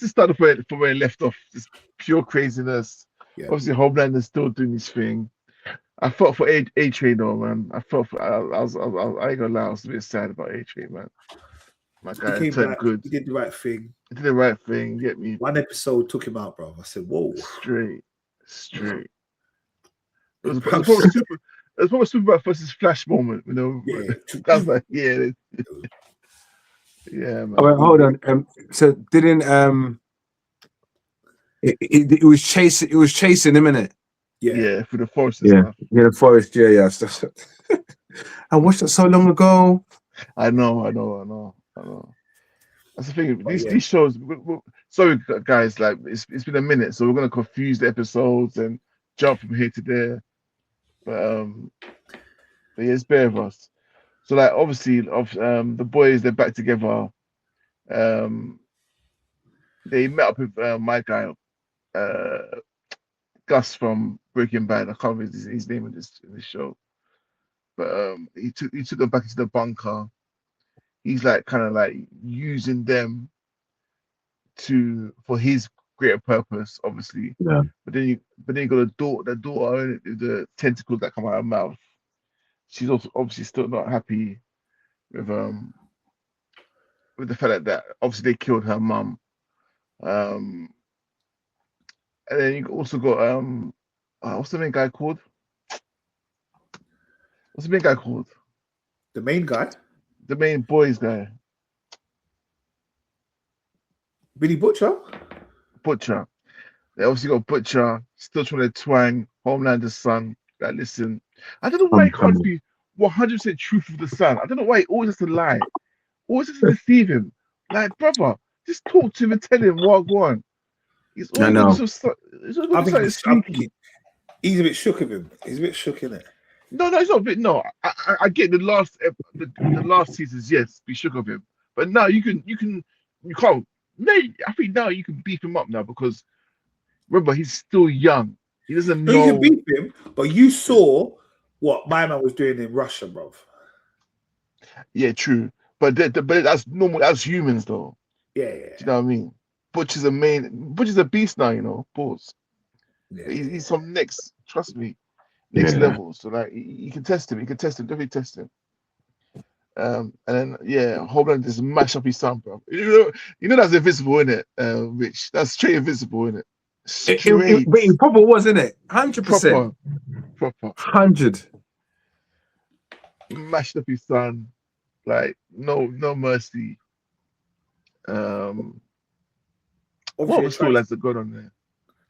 just started from where it left off. Just pure craziness. Yeah. Obviously, Homelander's still doing his thing. I felt for A-Train though, man. I felt for I ain't gonna lie, I was a bit sad about A-Train, man. My He guy came turned back. good. He did the right thing. He did the right thing. Get me One episode took him out, bro. I said, "Whoa." straight. It was probably super. It was probably Superman versus Flash moment, you know. Yeah. I was like, yeah, yeah, man. Oh, wait, hold on. So didn't it was chasing. It was chasing him, innit? Yeah, for the forest and Yeah, stuff. yeah, the forest. Yeah. I watched that so long ago. I know. That's the thing. These shows. Sorry, guys. Like it's been a minute, so we're gonna confuse the episodes and jump from here to there. But yeah, it's bare of us. So like obviously the boys, they're back together. They met up with my guy, Gus from Breaking Bad. I can't remember his name in this show, but he took them back into the bunker. He's like kind of like using them for his greater purpose, obviously. Yeah. But then you got the daughter, the tentacles that come out of her mouth. She's also obviously still not happy with the fact that obviously they killed her mum. And then you also got what's the main guy called? What's the main guy called? The main guy, The main boys guy, Billy Butcher. Butcher. They obviously got Butcher still trying to twang Homelander's son. Like, listen, I don't know why he can't be 100% truthful with the son. I don't know why he always has to lie, always has to deceive him. Like, brother, just talk to him and tell him what I want. He's always got something sneaky. He's a bit shook of him. He's a bit shook, isn't it? No, he's not a bit. No, I get the last seasons. Yes, be shook of him, but now you can't. Mate, I think now you can beef him up now because remember he's still young. He doesn't know. You can beat him, but you saw what my man was doing in Russia, bro. Yeah, true. But that's normal. That's humans, though. Yeah. Do you know what I mean? Butcher's a beast now. You know, pause. Yeah. He's from next. Trust me, next level. So like, you can test him. You can test him. Definitely test him. And then Homeland just mash up his son, bro. You know that's Invincible, in it, Rich. That's straight Invincible, in it. Straight. But it proper was, innit? 100%. Proper. 100. Mashed up his son, like no mercy. What other storylines that going on there?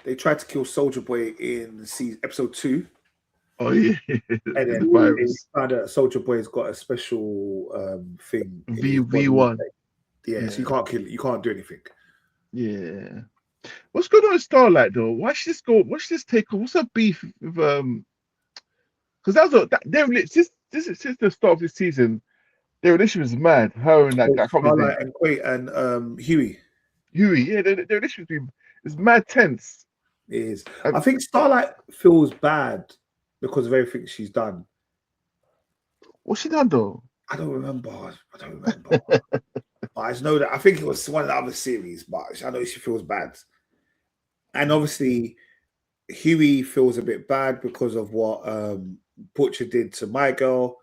They tried to kill Soldier Boy in episode 2. Oh yeah, and then the virus. They found out Soldier Boy's got a special thing. V1. Yeah, so you can't kill it. You can't do anything. Yeah. What's going on with Starlight though? Why should this take off? What's her beef with because since the start of this season, their relationship is mad. Her and that guy. Starlight and Quay and Huey. Yeah, their relationship is mad tense. It is. I think Starlight feels bad because of everything she's done. What's she done though? I don't remember. But I just know that I think it was one of the other series, but I know she feels bad. And obviously, Huey feels a bit bad because of what Butcher did to my girl,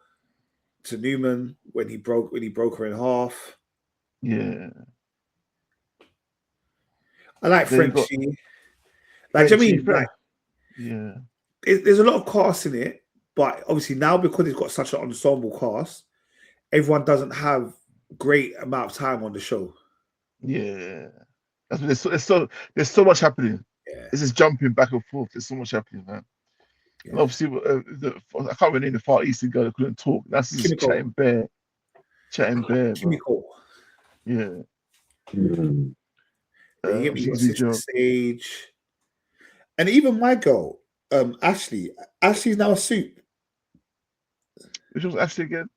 to Newman when he broke her in half. Yeah. I like Frenchie. Like, do you know what I mean? Like, there's a lot of cast in it, but obviously now because it's got such an ensemble cast, everyone doesn't have great amount of time on the show. Yeah, there's so much happening. Yeah. This is jumping back and forth. There's so much happening, man. Yeah. And obviously, I can't remember the Far Eastern girl that couldn't talk. That's just chatting bare. Kimiko. Yeah. Sage. And even my girl, Ashley. Ashley's now a soup. Which was Ashley again?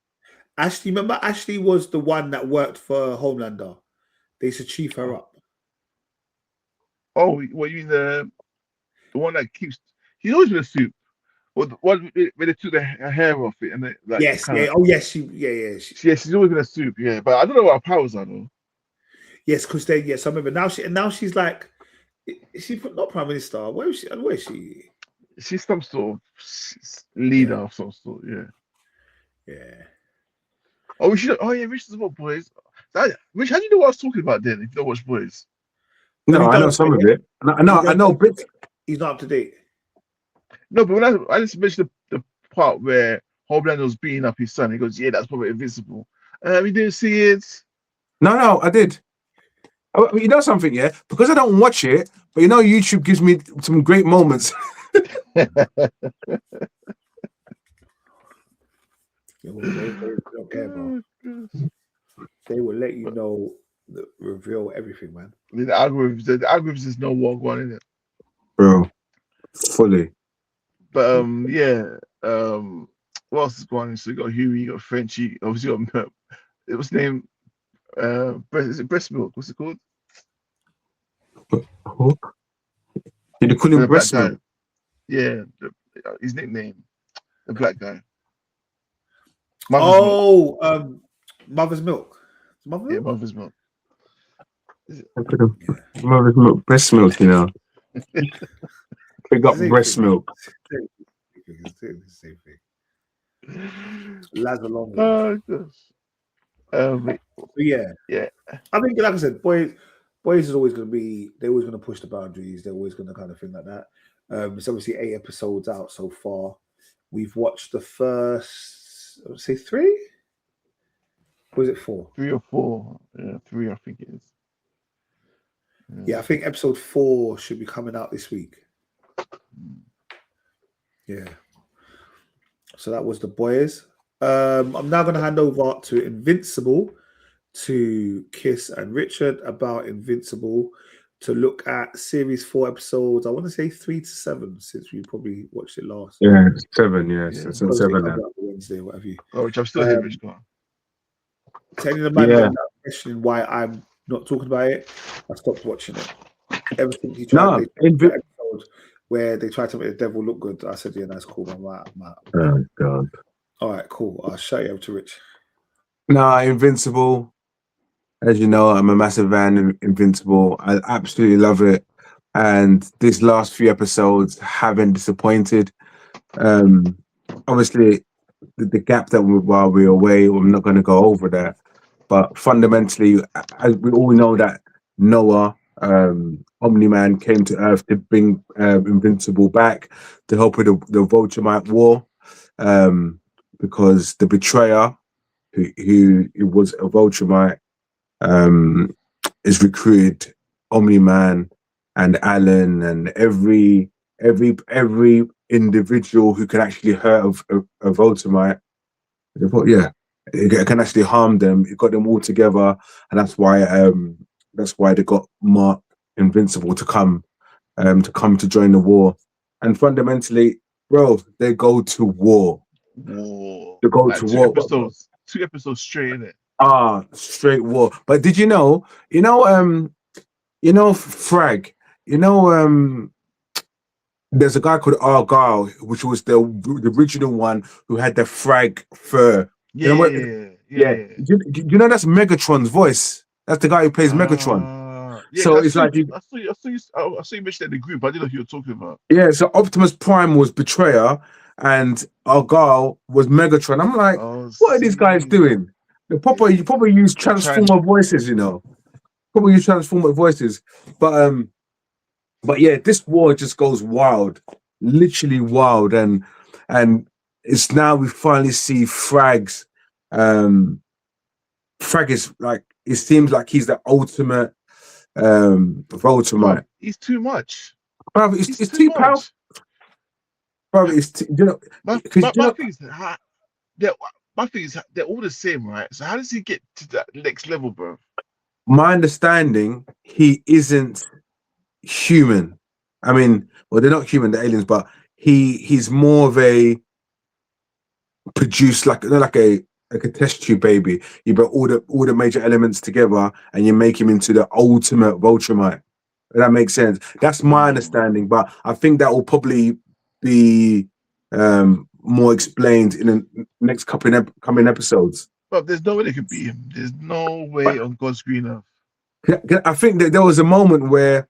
Ashley, remember Ashley was the one that worked for Homelander. They should chief her up. Oh, what you mean the one that keeps? He's always been a soup, what when they took her hair off it and it like Yes, kind yeah. of Oh, yes, yeah. she's always in a suit, yeah. But I don't know what her powers are though. Yes, because they yes, I remember now she's like is she not prime minister? Where is she? Where is she? She's some sort of Yeah, leader of some sort, yeah. yeah. Oh, we should. Oh yeah, Rich is what boys. Rich, how do you know what I was talking about then? If you don't watch boys, Have No, you I done know it some of yet? it. I know bits. He's not up to date. no. But when I just mentioned the part where Homelander was beating up his son, he goes, "Yeah, that's probably Invincible." We didn't see it. No, I did. Oh, you know something, yeah? Because I don't watch it, but you know, YouTube gives me some great moments. Yeah, well, they don't care, bro. Oh, gosh. They will let you But know, reveal everything, man. the algorithms is no war going in it. Bro, fully. But yeah. What else is going on? So you got Huey, you got Frenchie, obviously you got Merv. It was named is it breast milk? What's it called? Who? Did you call him The black breast guy. milk? Yeah, his nickname, the black guy. Mother's milk. Oh, mother's milk. Mother's Yeah, milk? mother's milk. I could have Yeah. mother's milk, breast milk, you know. Pick It's up the same breast thing, man. milk. It's the same thing. Lads along with it. Oh gosh. But But yeah, yeah, I think, like I said, boys is always going to be. They're always going to push the boundaries. They're always going to kind of thing like that. It's obviously 8 episodes out so far. We've watched the first, I would say 3. Or was it 4? 3 or 4. Yeah, 3 I think it is. Yeah, I think episode 4 should be coming out this week. Yeah. So that was the boys. I'm now going to hand over to Invincible, to Kiss and Richard about Invincible, to look at series 4 episodes. I want to say 3 to 7 since we probably watched it last. Yeah, 7, yes. Yeah. It's on Because it 7 comes now. out Wednesday, whatever. Oh, which I'm still here, Rich. Go on. To any of the man Yeah. that are questioning why I'm not talking about it, I stopped watching it. Ever since he tried, No, they tried that episode where they tried to make the devil look good, I said, yeah, that's cool. I'm out. oh, God. All right, cool. I'll show you over to Rich. No, Invincible. As you know, I'm a massive fan of Invincible. I absolutely love it. And these last few episodes haven't disappointed. Obviously, the gap that while we're away, I'm not going to go over that. But fundamentally, as we all know that Noah, Omni-Man, came to Earth to bring Invincible back to help with the Vulturite war. Because the betrayer, who was a Vulturite, is recruited Omni-Man and Alan and every individual who can actually hurt a Vulturite. They thought, yeah, it can actually harm them. It got them all together, and that's why they got Mark Invincible to come to join the war. And fundamentally, bro, they go to war. War. They go Like to 2 war. episodes. 2 episodes straight in it. Straight war. But did you know, Frag, there's a guy called Argyle, which was the original one who had the Frag fur. Yeah, You know what? yeah. Do you know that's Megatron's voice? That's the guy who plays Megatron. Yeah, So 'cause it's like you, I saw you mentioned it in the group. I didn't know who you were talking about. yeah. So Optimus Prime was Betrayer, and Argyle was Megatron. I'm like, Oh, what are these guys see. doing? You probably use Transformer voices, Probably use Transformer voices, but yeah, this war just goes wild, literally wild, and it's now we finally see Frag's. Frag is like, it seems like he's the ultimate Voldemort. He's too much. Bro, it's too powerful. Bro, My thing is my thing is they're all the same, right? So how does he get to that next level, bro? My understanding, he isn't human. I mean, well, they're not human, they're aliens, but he's more of a produced like a test tube baby. You put all the major elements together and you make him into the ultimate Voltramite. That makes sense. That's my understanding, but I think that will probably be more explained in the next couple of coming episodes. But there's no way they could beat him. There's no way on God's green earth. I think that there was a moment where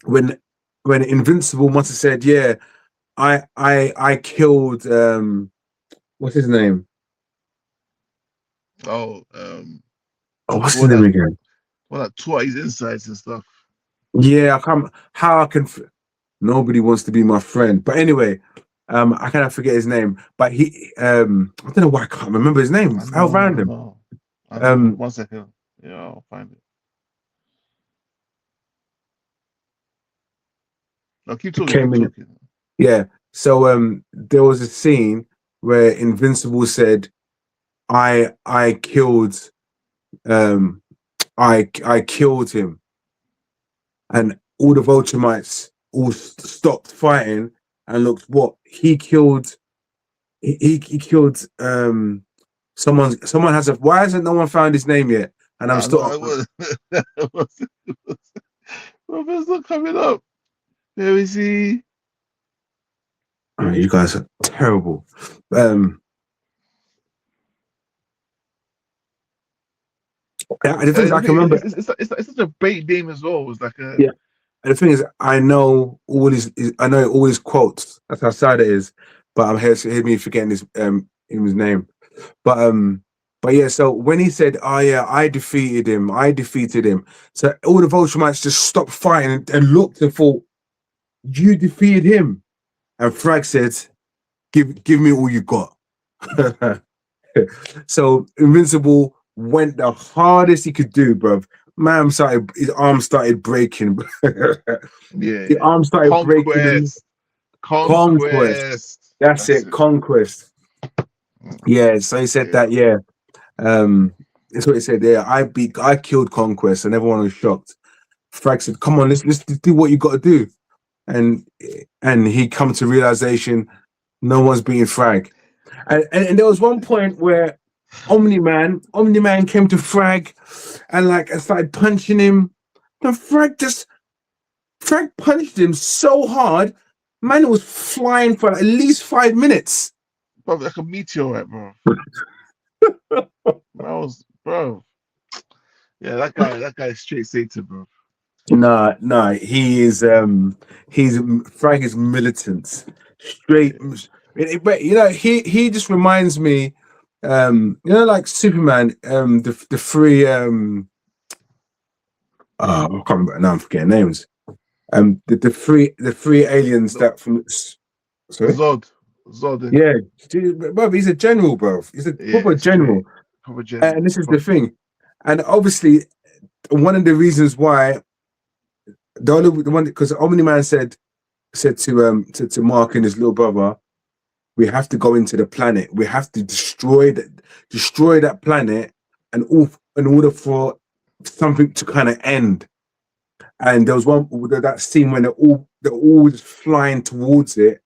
when Invincible must have said, "Yeah, I killed what's his name? Oh, What's his name again? Well, that tore his insides and stuff. Yeah, I can't. How I can? Nobody wants to be my friend. But anyway, I cannot forget his name. But he, I don't know why I can't remember his name. How random. I know. 1 second. Yeah, I'll find it. No, keep talking. Yeah. So there was a scene where Invincible said, I killed I killed him, and all the Vulturemites all stopped fighting and looked. What he killed? He killed someone. Someone has a. Why hasn't no one found his name yet? And I'm still. It's not coming up. There we see. Oh, you guys are terrible. The thing is, I can remember. It's such a bait name as well. It's like a yeah. And the thing is, I know all his quotes. That's how sad it is. But I'm here me forgetting his name. But yeah. So when he said, "Oh yeah, I defeated him," so all the Vulturemites just stopped fighting and looked and thought, "You defeated him," and Frag said, "Give me all you got." So Invincible went the hardest he could do, bruv. His arm started breaking. The arm started breaking. Conquest. That's it. Conquest. Yeah. So he said that. Yeah. That's what he said. Yeah. I killed Conquest, and everyone was shocked. Frag said, "Come on, let's do what you got to do," and he come to realization, no one's beating Frag, and there was one point where Omni-Man came to Frag and started punching him. And Frag punched him so hard, man was flying for at least 5 minutes. Bro, like a meteorite, bro. Bro. Yeah, that guy is straight Satan, bro. Nah, he is Frag is militant. Straight, but he just reminds me. Like Superman, the three I can't remember now. I'm forgetting names. The three aliens that from sorry? Zod. Yeah, bro, he's a general, bro. He's a proper general. And this is the thing. And obviously, one of the reasons why the one because Omni-Man said to Mark and his little brother, we have to go into the planet. We have to destroy that planet, and in order for something to kind of end. And there was that scene when they're all just flying towards it,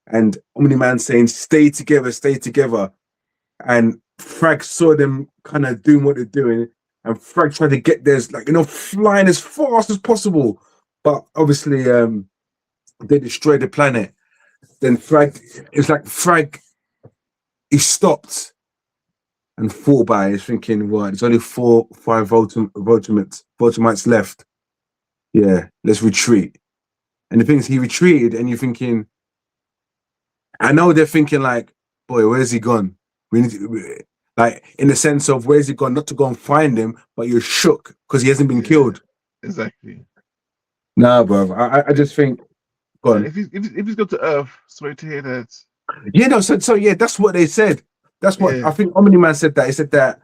and Omni-Man saying, "Stay together," and Frag saw them kind of doing what they're doing, and Frag tried to get there, flying as fast as possible, but obviously they destroyed the planet. Then Frag, he stopped and thought about it. He's thinking, "What? There's only 4, 5 Vulturemites left. Yeah, let's retreat." And the thing is, he retreated, and you're thinking, I know they're thinking "Boy, where's he gone?" We need to, in the sense of where's he gone? Not to go and find him, but you're shook because he hasn't been killed. Exactly. Nah, bro. I just think. Go on. If he's gone to Earth, sorry to hear that. Yeah, no. So yeah, that's what they said. That's what I think. Omni-Man said that. He said that.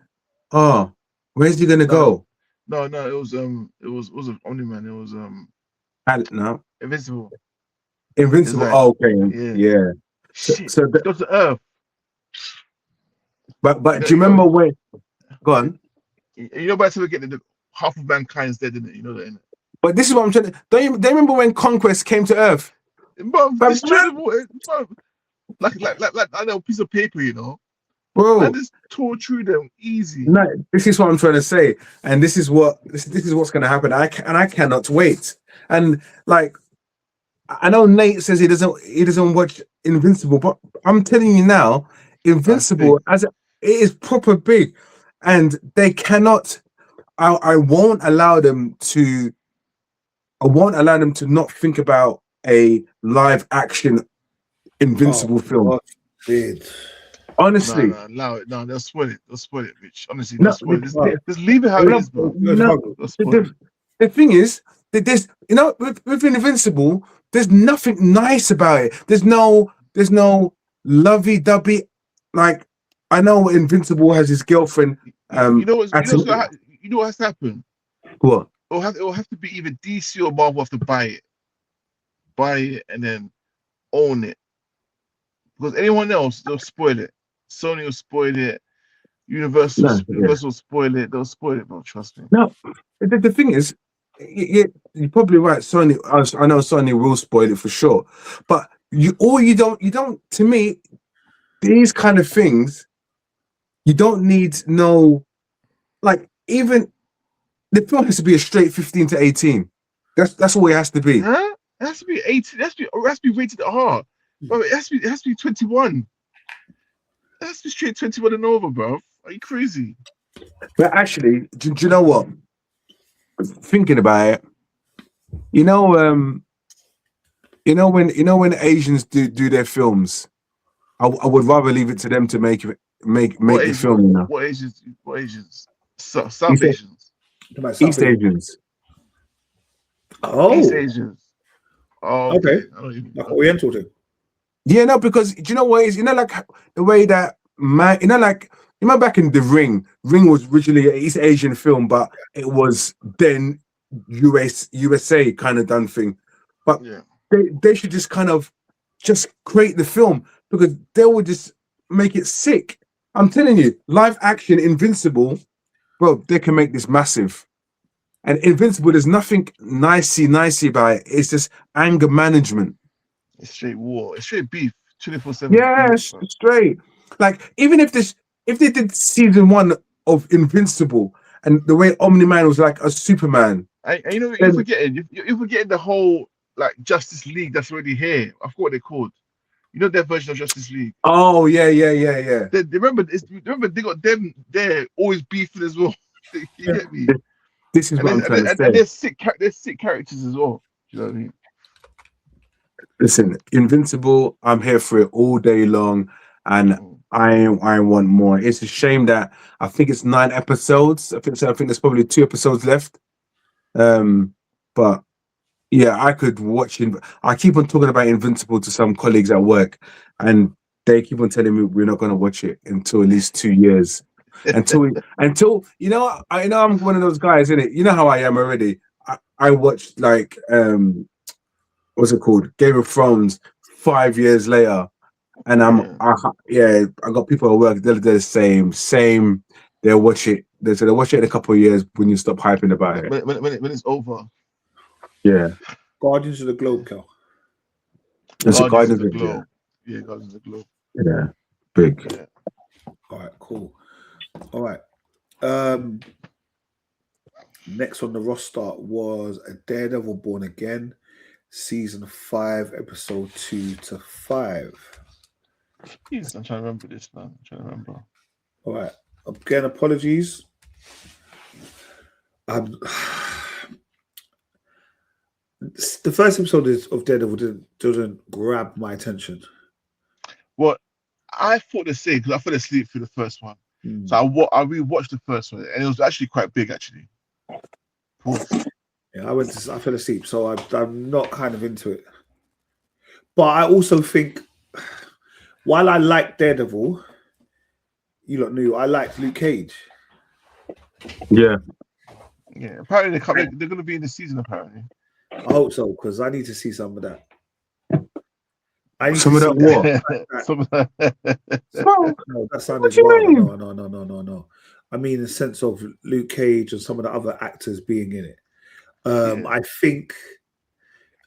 Oh, where's he gonna go? No. It was Omni-Man. It was No. Invincible. Oh, okay. Yeah. So go to Earth. But do you remember when? Go on. You know, by the time we get half of mankind's dead, isn't it? You know that, innit? But this is what I'm trying to. Don't you remember when Conquest came to Earth? But like I know a piece of paper, bro. I just tore through them easy. No, this is what I'm trying to say, and this is what's going to happen. I cannot wait. And I know Nate says he doesn't watch Invincible, but I'm telling you now, Invincible it is proper big, and they cannot. I won't allow them to. I won't allow them to not think about a live action Invincible film. God forbid. Honestly, No, allow it. No, they'll spoil it. They'll spoil it, Rich. Honestly, no, they'll spoil it. Just leave it how it is, bro. no. They'll spoil it. The thing is that there's, with Invincible, there's nothing nice about it. There's no lovey-dovey. Like, I know Invincible has his girlfriend. You know what has to happen? What? It'll have to be either DC or Marvel have to buy it, and then own it. Because anyone else, they'll spoil it. Sony will spoil it. Universal will spoil it. They'll spoil it, bro. Trust me. No, the thing is, you're probably right. Sony, I know Sony will spoil it for sure. But you don't. To me, these kind of things, you don't need no, like, even the film has to be a straight 15 to 18. That's all it has to be. Huh? It has to be 18. It has to be rated R. Bro, it has to be 21. It has to be straight 21 and over, bro. Are you crazy? But actually, do you know what? Thinking about it, when Asians do their films, I would rather leave it to them to make the film. You know? What Asians? South Asians. East Asians. Oh, East Asians. Oh, okay. Like Oriental thing. Yeah, no, because do you know what it is? Like the way that like back in The Ring. Ring was originally an East Asian film, but it was then USA kind of done thing. But yeah, they should just kind of just create the film, because they would just make it sick. I'm telling you, live action Invincible, bro, they can make this massive. And Invincible, there's nothing nicey about it. It's just anger management. it's straight war. It's straight beef. 24/7. Yeah, straight. Like, even if they did season 1 of Invincible, and the way Omni-Man was like a Superman. And you know, you're forgetting the whole, like, Justice League that's already here. I forgot what they're called. You know, their version of Justice League. Oh yeah. They remember they got them there always beefing as well. You get me? This is what I'm trying to say. And they're sick characters as well. Do you know what I mean? Listen, Invincible, I'm here for it all day long, and I want more. It's a shame that I think it's 9 episodes. I think there's probably 2 episodes left. But yeah, I could watch it. I keep on talking about Invincible to some colleagues at work, and they keep on telling me we're not going to watch it until at least 2 years. until I know I'm one of those guys, innit? You know how I am already. I watched, like, what's it called? Game of Thrones 5 years later, and I got people at work. They're the same. They'll watch it. They'll watch it in a couple of years when you stop hyping about it. When it's over. Yeah. Guardians of the Globe, Kel. Guardians of the Globe. Yeah, Guardians of the Globe. Yeah, big. Yeah. All right, cool. All right. Next on the roster was a Daredevil Born Again, season 5, episode 2 to 5. Jeez, I'm trying to remember this now. All right. Again, apologies. The first episode of Daredevil didn't grab my attention. Well, I thought the same, because I fell asleep through the first one. So I rewatched the first one, and it was actually quite big, actually. Yeah, I fell asleep, so I'm not kind of into it. But I also think, while I like Daredevil, you lot knew I liked Luke Cage. Yeah. Yeah, apparently they're going to be in the season, apparently. I hope so, because I need to see some of that. Some of that what? Some of that. No, that sounded wild. No. I mean, in the sense of Luke Cage and some of the other actors being in it. I think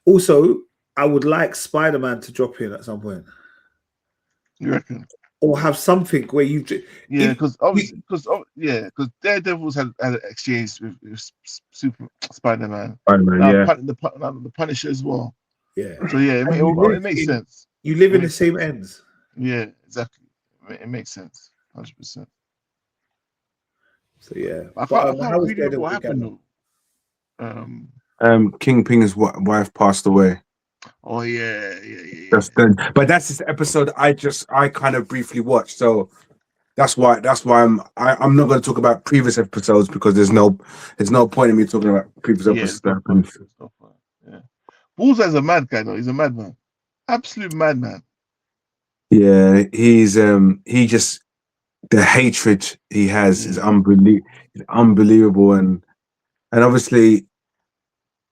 also I would like Spider-Man to drop in at some point. You reckon? Or have something where you... Yeah, because Daredevil's had an exchange with Super Spider-Man. Spider-Man, The Punisher as well. Yeah. So yeah, And you live it makes in sense. you live It in the makes same sense. ends. Yeah, exactly. It makes sense. 100%. So yeah. I But can't how was really remember Daredevil what happened again? though. Kingpin's wife passed away. Oh yeah. That's then, but that's this episode I kind of briefly watched. So that's why I'm not going to talk about previous episodes because there's no point in me talking about previous Yeah, episodes it's that not fun. happened. It's not fun. Yeah. Bullseye's a mad guy though. He's a madman. Absolute madman. Yeah, he just the hatred he has is unbelievable, and obviously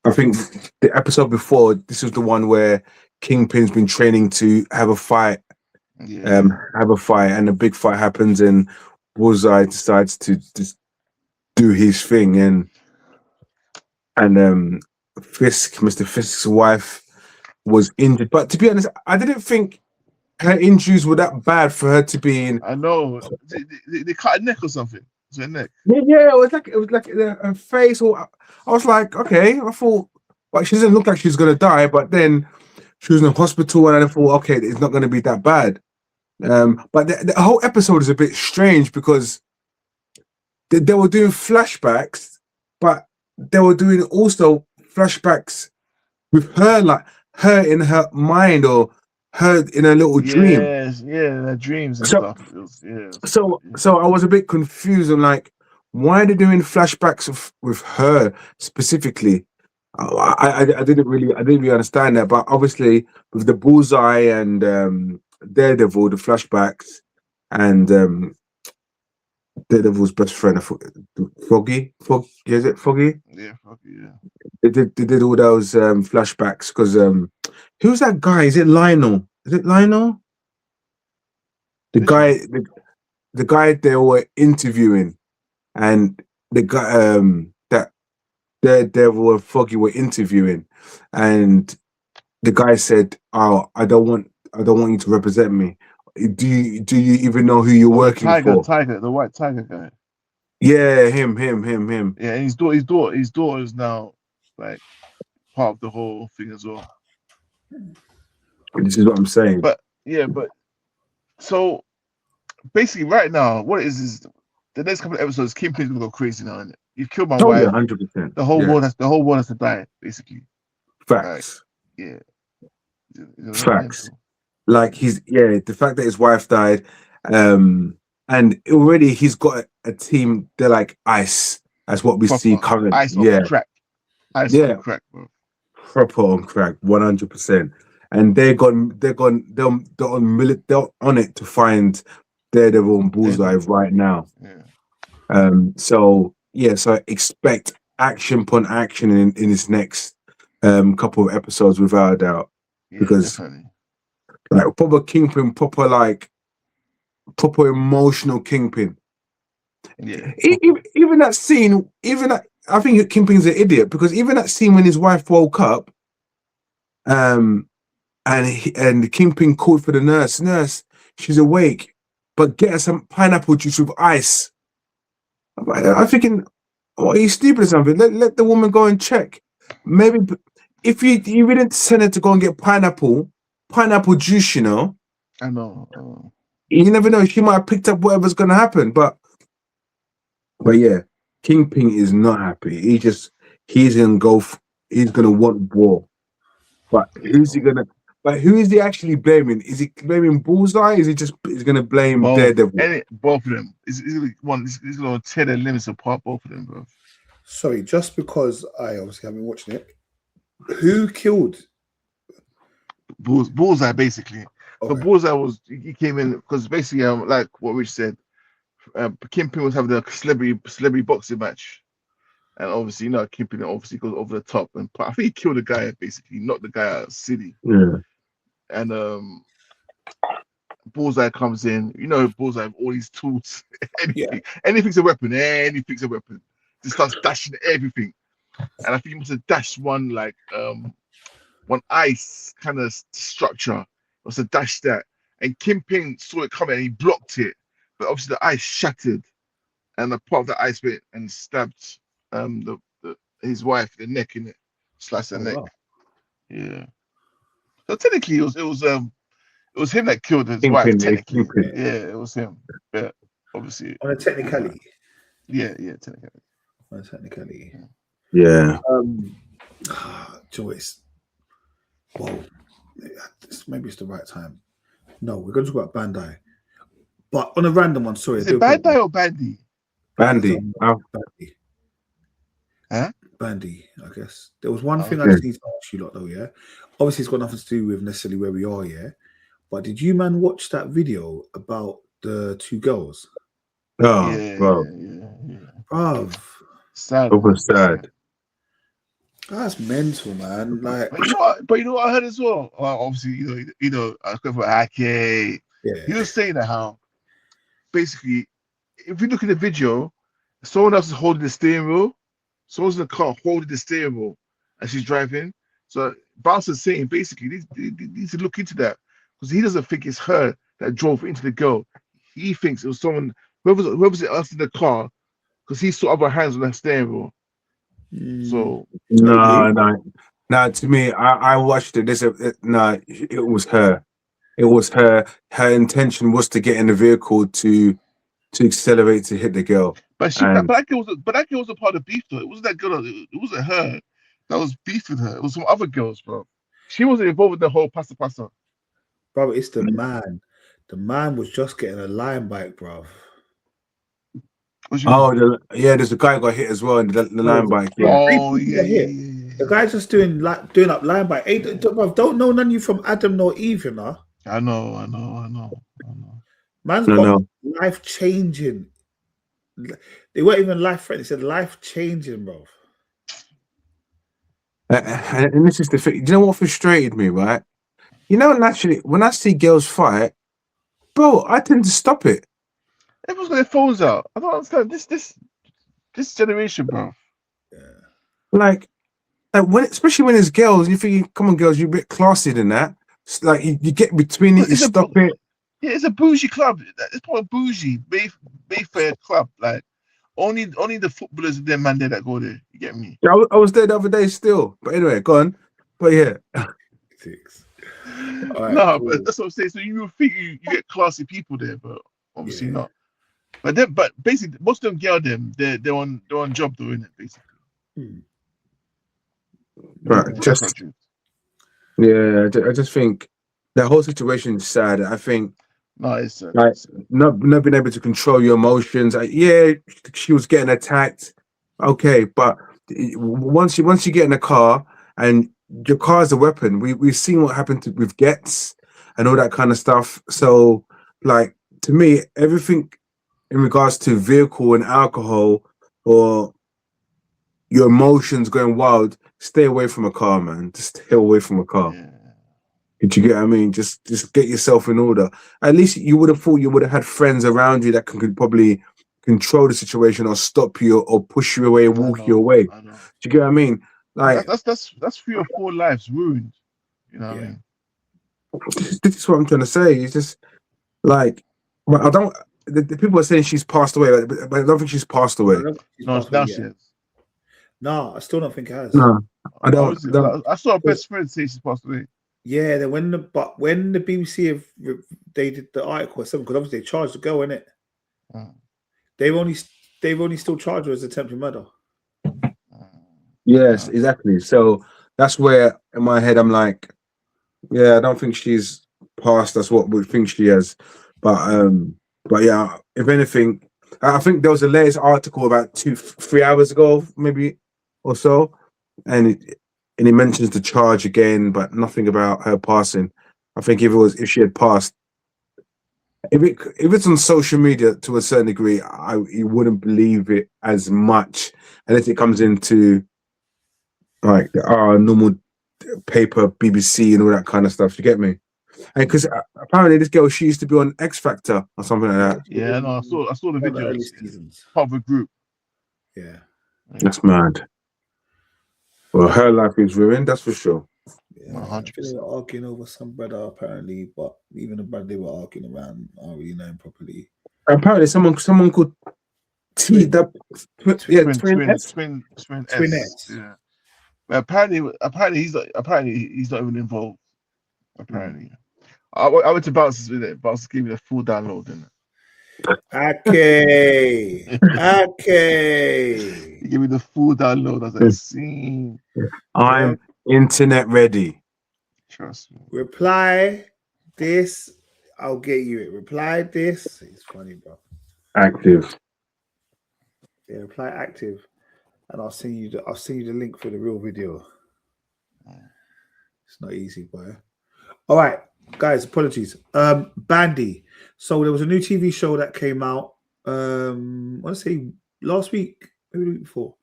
I think the episode before this was the one where Kingpin's been training to have a fight, Yeah. and a big fight happens, and Bullseye decides to just do his thing, and Mr. Fisk's wife was injured. But to be honest, I didn't think her injuries were that bad for her to be in. I know. They cut a neck or something. It's her neck. Yeah, it was like her face. Or I was like, okay, I thought, like she doesn't look like she's gonna die, but then she was in the hospital, and I thought, okay, it's not gonna be that bad. But the whole episode is a bit strange because they were doing flashbacks, but they were doing also flashbacks with her, like her in her mind or her in a little dream. Yes, yeah, their dreams and So, stuff. It was, yeah, so I was a bit confused. I'm like, why are they doing flashbacks with her specifically? I didn't really understand that, but obviously with the Bullseye and Daredevil, the flashbacks, and Daredevil's best friend, Foggy, is it Foggy? yeah, fuck yeah. They did all those flashbacks because who's that guy? Is it Lionel? Is it Lionel? The Which one? guy, the guy they were interviewing, and the guy that Daredevil and Foggy were interviewing, and the guy said, "Oh, I don't want you to represent me. Do you even know who you're Oh, the working for?" tiger, the white tiger guy. Yeah, him. Yeah, and his daughter is now like part of the whole thing as well. This is what I'm saying. But yeah, but so basically, right now, what it is the next couple of episodes, Kingpin's gonna go crazy now. Innit? You've killed my Oh yeah, wife. 100%. The whole Yeah, world has to die, basically. Like, facts. yeah, it's gonna go Facts. mental. Like the fact that his wife died, and already he's got a team. They're like ice, as what we see Proper current. ice on crack, Yeah, bro. proper on crack, 100%. And they're on it to find Daredevil and Bullseye Daredevil. right now. Yeah, So yeah, so expect action upon action in this next couple of episodes without a doubt, yeah, because definitely. like proper Kingpin, proper emotional Kingpin. Yeah, Even that scene, I think Kingpin's an idiot because even that scene when his wife woke up, and the Kingpin called for the nurse. Nurse, she's awake, but get her some pineapple juice with ice. I'm thinking, what, are you stupid or something? Let the woman go and check. Maybe if you didn't send her to go and get pineapple juice, I know. you never know. She might have picked up whatever's gonna happen. But yeah, Kingpin is not happy. He's gonna go. He's gonna want war. But who's he gonna? But who is he actually blaming? Is he blaming Bullseye? Is he just he's gonna blame Both, Daredevil? both of them. He's gonna tear their limits apart. Both of them, bro. Sorry, just because I obviously haven't been watching it, who killed? Bullseye, basically. So Okay. Bullseye he came in because basically, like what Rich said, Kingpin was having a celebrity boxing match, and obviously, Kingpin obviously goes over the top, and I think he killed the guy basically, not the guy out of the city, Yeah, and Bullseye comes in. Bullseye have all these tools, Yeah. anything's a weapon, Just starts dashing everything, and I think he must have dashed one one ice kind of structure. Was to dash that, and Kingpin saw it coming and he blocked it, but obviously the ice shattered, and the part of the ice went and stabbed his wife in the neck, in it, sliced her Oh neck. wow. Yeah, So technically, it was him that killed his wife. Kingpin, Technically, Kingpin. yeah, it was him. But obviously, On a technicality. yeah, technically. On a technicality. Yeah. Joyce. Whoa. Maybe it's the right time. No, we're going to talk about Bandai. But on a random one, sorry. Is it Bandai or Bandi? Bandi. Bandi. Huh? Bandi, I guess. There was one thing I Okay. just need to ask you lot though, yeah? Obviously, it's got nothing to do with necessarily where we are, yeah? But did you, man, watch that video about the two girls? Oh, Yeah, bro. yeah. Bruv, Sad. It was sad. that's mental, man. Like, But you know what I heard as well? Well, obviously, I was going for Ake. yeah. He was saying that how basically, if you look at the video, someone else is holding the steering wheel. Someone's in the car holding the steering wheel as she's driving. So Bouncer's saying basically they need to look into that because he doesn't think it's her that drove into the girl. He thinks it was someone, whoever's else in the car, because he saw other hands on the steering wheel. So No. To me, I watched it. It was her. It was her. Her intention was to get in the vehicle to accelerate to hit the girl. But And- that girl was a part of beef though. It wasn't that girl. It wasn't her that was beef with her. It was some other girls, bro. She wasn't involved with the whole pasta. Bro, it's the man. The man was just getting a line bike, bro. What you mean? There's a guy who got hit as well in the line bike. Yeah. Oh Three people yeah, got hit. The guy's just doing up line bike. Hey, bro, don't know none of you from Adam nor Eve, you know. I know. Man's No, got life changing. They weren't even life threatening. They said life changing, bro. And this is the thing. Do you know what frustrated me, right? You know, naturally, when I see girls fight, bro, I tend to stop it. Everyone's got their phones out. I don't understand this generation, bro. Yeah. Like especially when it's girls, you think, come on, girls, you're a bit classy than that. It's like you get between it, you stop it. Yeah, it's a bougie club. It's called a bougie Mayfair club. Like only the footballers and them man there that go there. You get me? Yeah, I was there the other day still. But anyway, go on. But yeah. Right, no, cool. but that's what I'm saying. So you would think you get classy people there, but obviously not. But basically, most of them girl them, they're on job doing it basically. Right, I just think the whole situation is sad. I think it's like not being able to control your emotions. She was getting attacked. Okay, but once you get in a car and your car is a weapon, we've seen what happened with Getz and all that kind of stuff. So, like, to me, everything in regards to vehicle and alcohol or your emotions going wild, stay away from a car, man. Just stay away from a car. Yeah. Did you get what I mean? Just get yourself in order. At least you would have thought you would have had friends around you that could probably control the situation or stop you or push you away, walk you away. Do you get what I mean? Like that's 3 or 4 lives ruined. You know what I mean? This is what I'm trying to say. It's just like, well, I don't. The people are saying she's passed away, but I don't think she's passed away. No, now she is. No, I still don't think it has. No, I don't. I saw a best friend say she's passed away. Yeah, then when the BBC they did the article or something, because obviously they charged the girl, innit? They've only still charged her as attempted murder. Yes, exactly. So that's where in my head I'm like, yeah, I don't think she's passed. That's what we think she has. But yeah, if anything, I think there was a latest article about 2-3 hours ago, maybe or so, and it mentions the charge again, but nothing about her passing. I think if she had passed, if it's on social media to a certain degree, you wouldn't believe it as much unless it comes into like our normal paper, BBC, and all that kind of stuff. You get me? And because apparently this girl, she used to be on X Factor or something like that. Yeah, no, I saw the video. Early seasons. Part of a group. Yeah, that's mad. Well, her life is ruined, that's for sure. Yeah, 100%. They were arguing over some brother apparently, but even the brother they were arguing around, I don't really know him properly. Apparently, someone could Twin S. Yeah. But apparently he's not even involved. Apparently, I went to Bounces with it. Bounces gave me the full download, didn't Okay. it? Okay. He gave me the full download. I was like, "See, I'm internet ready. trust me." Reply this. I'll get you it. Reply this. It's funny, bro. Active. Yeah, reply active, and I'll send you the link for the real video. It's not easy, boy. All right, guys. Apologies. Bandi. So there was a new TV show that came out. I want to say last week, maybe the week before,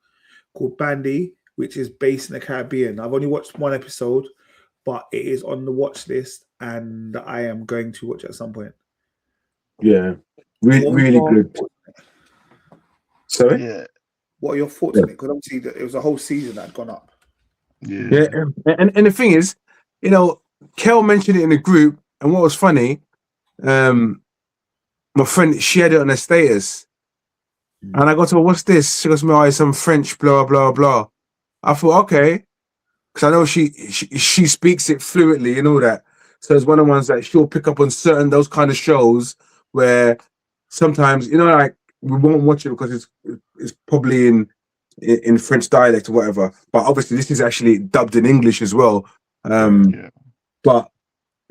called Bandi, which is based in the Caribbean. I've only watched one episode, but it is on the watch list, and I am going to watch it at some point. Yeah. Really good. Sorry? Yeah, What are your thoughts on it? Because obviously it was a whole season that had gone up. yeah. And the thing is, Kel mentioned it in the group, and what was funny, my friend, she had it on her status, and I got to her, what's this? She goes, "Oh, it's some French, blah blah blah." I thought, okay, because I know she speaks it fluently and all that, so it's one of the ones that she'll pick up on certain those kind of shows where sometimes like we won't watch it because it's probably in French dialect or whatever, but obviously this is actually dubbed in English as well. But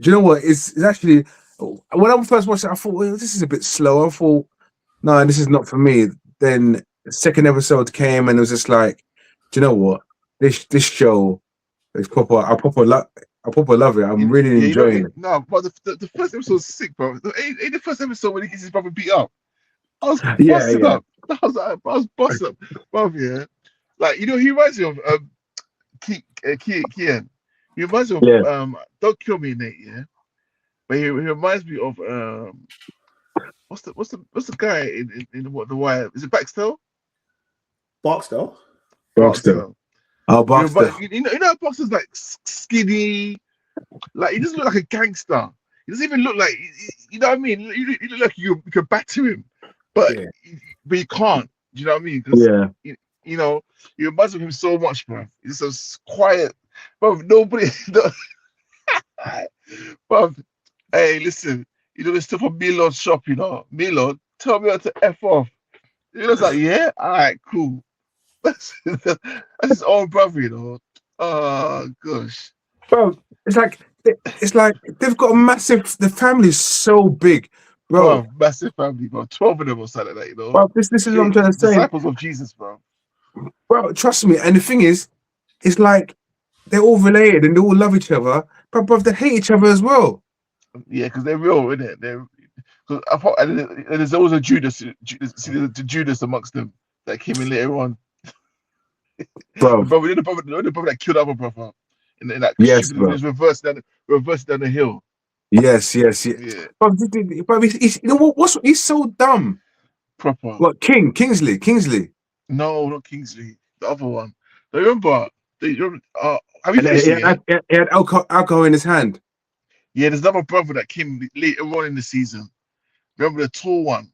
do you know what? It's actually, when I first watched it, I thought, well, this is a bit slow. I thought, no, this is not for me. Then the second episode came, and it was just like, do you know what? This show is proper. I proper love it. I'm really enjoying it. No, but the first episode was sick, bro. The first episode when he gets his brother beat up, I was busting up. I was busting up, bro. Yeah, like he reminds me of Kian. He reminds me of Don't Kill Me, Nate. Yeah, but he reminds me of what's the guy in the Wire? Is it Baxter? Barksdale. Oh, Baxter. You know Baxter's like skinny, like he doesn't look like a gangster. He doesn't even look like, you know what I mean? You look like you can batter him, but you can't. Do you know what I mean? You reminds me of him so much, bro. He's so quiet, bro. Nobody, bro. Hey, listen, there's stuff from Milon's shop, Milon, tell me how to F off. Like, yeah, all right, cool. That's his own brother, Oh gosh, bro. It's like they've got a massive. The family's so big, bro. Massive family, bro. 12 of them or something like that, Bro, this is what I'm trying to say. Disciples of Jesus, bro. Bro, trust me. And the thing is, it's like they're all related and they all love each other, but bro, they hate each other as well. Yeah, because they're real, isn't it? And there's always a Judas amongst them that came in later on. Bro, the brother that killed our brother. In that bro. He's reversed down the hill. Yes. Yeah. Bro, he's he's so dumb. Proper. What, Kingsley? No, not Kingsley. The other one. Do you remember? Have you finished it? He had alcohol in his hand. Yeah, there's another brother that came later on in the season. Remember the tall one?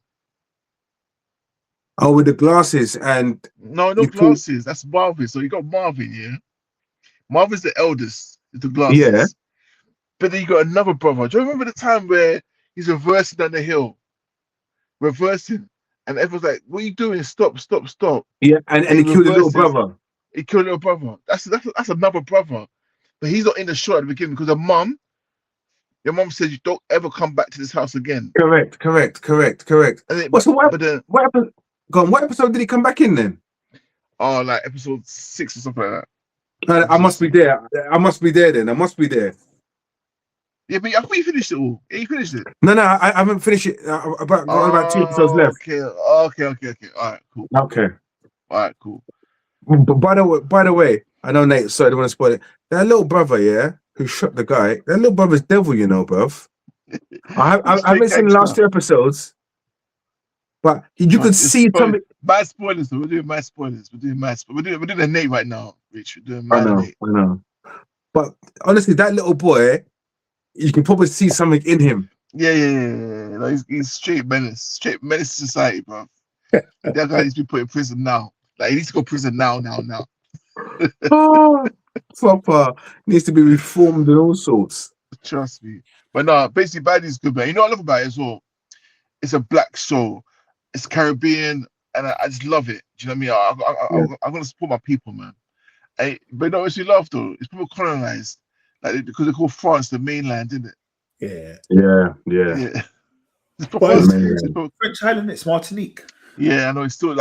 Oh, with the glasses and no glasses. That's Marvin. So you got Marvin, yeah. Marvin's the eldest with the glasses. Yeah. But then you got another brother. Do you remember the time where he's reversing down the hill? Reversing. And everyone's like, "What are you doing? Stop. Yeah, and he killed his little brother. He killed a little brother. That's another brother. But he's not in the shot at the beginning because your mom said you don't ever come back to this house again. Correct. What happened? What episode did he come back in then? Oh, like episode 6 or something like that. I must be there. I must be there then. I must be there. Yeah, but I thought you finished it all. Yeah, you finished it. No, I haven't finished it. About 2 episodes left. Okay. All right, cool. Okay. All right, cool. But by the way, I know Nate. Sorry, I don't want to spoil it. That little brother, who shot the guy. That little brother's devil, bruv. I haven't seen the last 2 episodes, but you could see something. Bad spoilers. We're doing mad spoilers. We're doing the Nate right now, Rich. We're doing mad Nate. I know. But honestly, that little boy, you can probably see something in him. Yeah. No, he's straight menace to society, bro. That guy needs to be put in prison now. Like he needs to go to prison now. Oh, proper needs to be reformed and all sorts. Trust me. But no, basically, Bandi's good, man. You know what I love about it as well? It's a black show. It's Caribbean, and I just love it. Do you know what I Yeah, mean? I'm gonna support my people, man. But no, it's you love though. It's people colonized, like because they call France the mainland, isn't it? Yeah. yeah. Yeah, it's But The proper. it's It's mainland. proper. French Island, it's Martinique. Yeah, I know. It's still.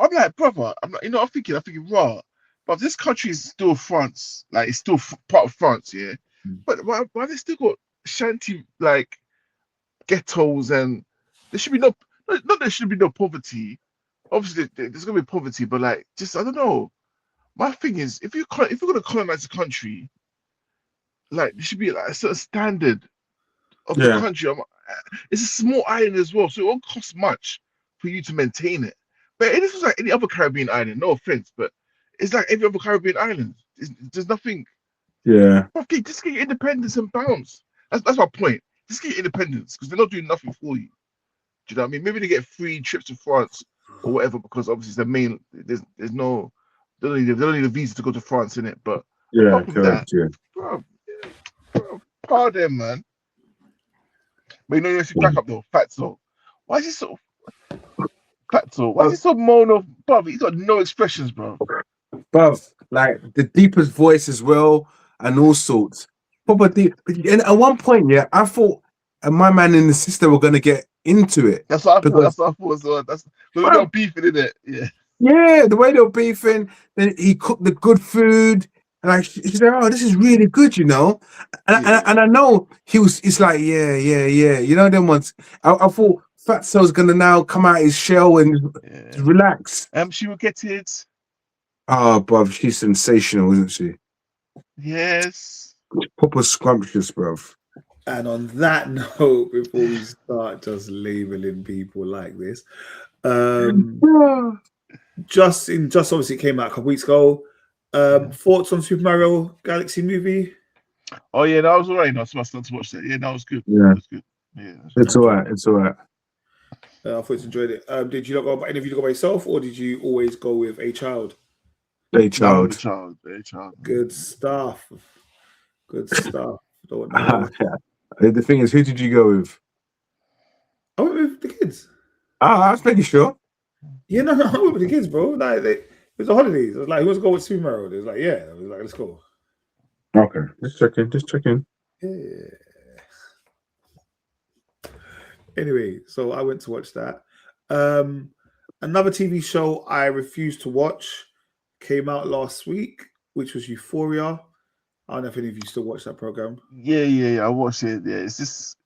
I'm like, brother. I'm like, I'm thinking, raw. But this country is still France. Like, it's still part of France, yeah. Mm. But why they still got shanty like ghettos and there should be not there should be no poverty. Obviously, there's gonna be poverty, but like, just I don't know. My thing is, if you're gonna colonize a country, like there should be like a certain standard of the Yeah, country. It's a small island as well, so it won't cost much for you to maintain it. But it is like any other Caribbean island. No offense, but it's like every other Caribbean island. There's nothing. yeah, Okay, just get your independence and bounce. That's my point. Just get your independence because they're not doing nothing for you. Do you know what I mean? Maybe they get free trips to France or whatever because obviously it's the main. There's no. They don't need a visa to go to France in it. But yeah. apart from that, Correct. Yeah. bro, pardon, man. But you know, you should crack up though. Fatso. Why is he so Fatso? Why is he so mono? Bro, he's got no expressions, bro. But like the deepest voice as well, and all sorts. Proper deep. And at one point, yeah, I thought my man and the sister were gonna get into it That's what I thought. because, That's what I thought. So that's we bruv, got beefing in it. Yeah. yeah, the way they were beefing, then he cooked the good food, and like she said, "Oh, this is really good," you know. Yeah. And I know he was. It's like, yeah. You know, them ones. I thought Fatso's gonna now come out his shell and Yeah. relax. She will get it. Oh, bruv, she's sensational, isn't she? Yes. Proper scrumptious, bruv. And on that note, before we start just labeling people like this, just obviously it came out a couple weeks ago. Thoughts on Super Mario Galaxy movie? Oh yeah, that was alright. No, so I started to watch that. Yeah, that was good. Yeah, That was good. Yeah. it's all right. It's all right. I thought you enjoyed it. Did you not go? Any of you go by yourself, or did you always go with a child? Hey, Now with the child. child. A child. Good stuff. Good stuff. Don't know. The thing is, who did you go with? I went with the kids. I was making sure. Yeah, no, I went with the kids, bro. Like it was the holidays. I was like, who wants to go with Super Mario? They was like, yeah. I was like, let's go. Okay, just checking. Just checking. Yeah. Anyway, so I went to watch that. Another TV show I refused to watch came out last week, which was Euphoria. I don't know if any of you still watch that program. Yeah. I watched it. Yeah, it's just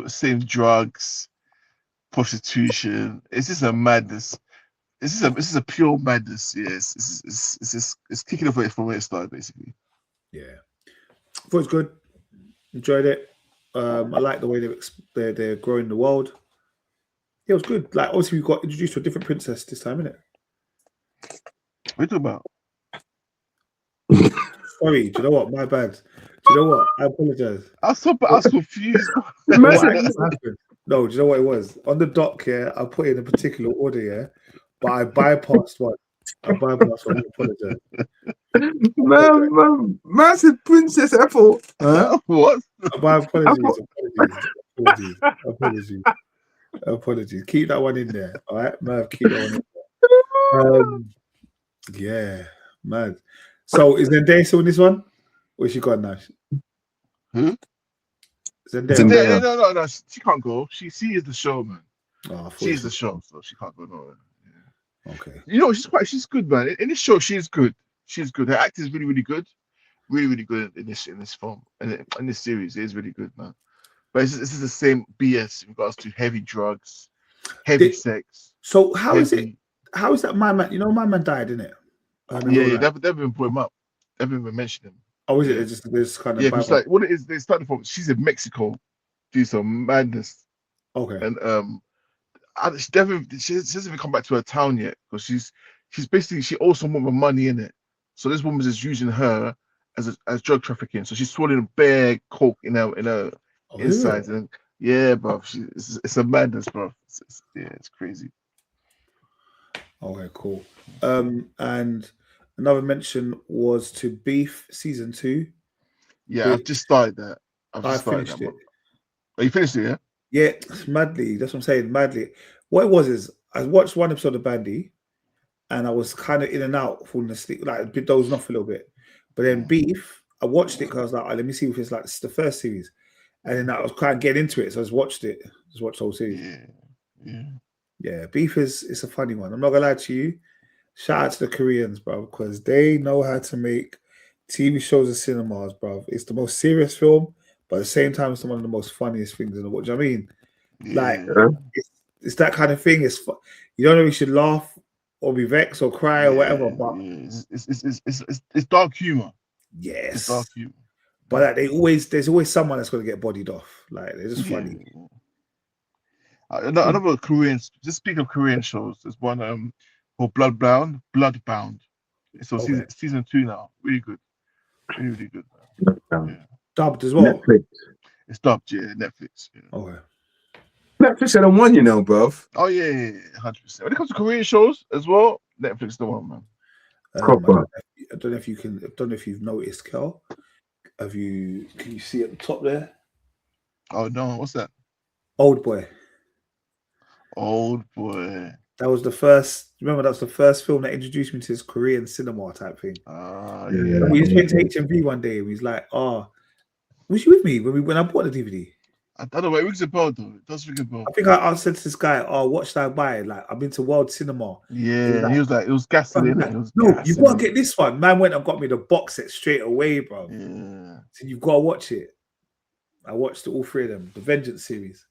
same drugs, prostitution. It's just a madness. This is a pure madness. Yes, it's kicking off from where it started basically. Yeah, thought it was good. Enjoyed it. I like the way they're growing the world. Yeah, it was good. Like obviously we got introduced to a different princess this time, innit? What are you talking about? Sorry, do you know what? My bad. Do you know what? I apologize. I was confused. You know what happened? No, do you know what it was? On the dock here, I put in a particular order, yeah, but I bypassed one. I apologize. Massive Princess Apple. Huh? What? My apologies. Keep that one in there. All right, Merv, keep that one in there. Yeah, mad. So is Zendaya still in this one? Or is she gone now? Who? Zendaya. No. She can't go. She is the show, man. Oh, She's the show, so she can't go nowhere. Yeah. Okay. You know, she's good, man. In this show, she's good. She's good. Her acting is really, really good. Really good in this film. And in this series, it is really good, man. But this is the same BS in regards to heavy drugs, heavy sex. So how is it? How is that my man? You know, my man died, didn't it? Yeah. They've been put him up. They've been mentioned him. Oh, is it? There's kind of it's like what it is. They started from. She's in Mexico, do some madness. Okay. And she hasn't even come back to her town yet because she's basically she owes someone with money in it. So this woman's just using her as drug trafficking. So she's swallowing a bare coke in her insides, and yeah, bro, it's a madness, bro. It's crazy. Okay, cool. And another mention was to Beef season 2. Yeah, I've just started that. I finished it. Oh, you finished it, yeah? Yeah, madly. That's what I'm saying, madly. What it was is I watched one episode of Bandi, and I was kind of in and out, falling asleep, like a bit dozing off a little bit. But then Beef, I watched it because I was like, oh, let me see if it's like it's the first series. And then I was kind of getting into it, so I just watched it. Just watched the whole series. Yeah. Beef is a funny one. I'm not gonna lie to you. Shout out to the Koreans, bro, because they know how to make TV shows and cinemas, bro. It's the most serious film, but at the same time, it's one of the most funniest things in the world. Do you know what I mean? Like, it's that kind of thing. You don't know if you should laugh or be vexed or cry or whatever, but it's dark humor. Yes, it's dark humor. But like, there's always someone that's going to get bodied off. Like, they're just funny. Another Korean. Just speaking of Korean shows, there's one called Bloodbound. So season 2 now. Really good. Really good. Yeah. Dubbed as well. Netflix. It's dubbed, yeah. Netflix. Yeah. Okay. Netflix are the one, you know, bro. Oh yeah, 100%. When it comes to Korean shows as well, Netflix is the one, man. I don't know if you've noticed, Kel. Can you see at the top there? Oh no, what's that? Old Boy. That was the first. Remember, that was the first film that introduced me to this Korean cinema type thing. Yeah. We just went to HMV one day, and he was like, "Oh, was you with me when I bought the DVD?" I don't know. It rings a bell though. It does ring a bell. I think I said to this guy, "Oh, what should I buy? Like, I've been to World Cinema." Yeah, he was like, it was gassing in it. No, you gotta get this one. Man went and got me the box set straight away, bro. Yeah. So you've got to watch it. I watched all three of them, the Vengeance series.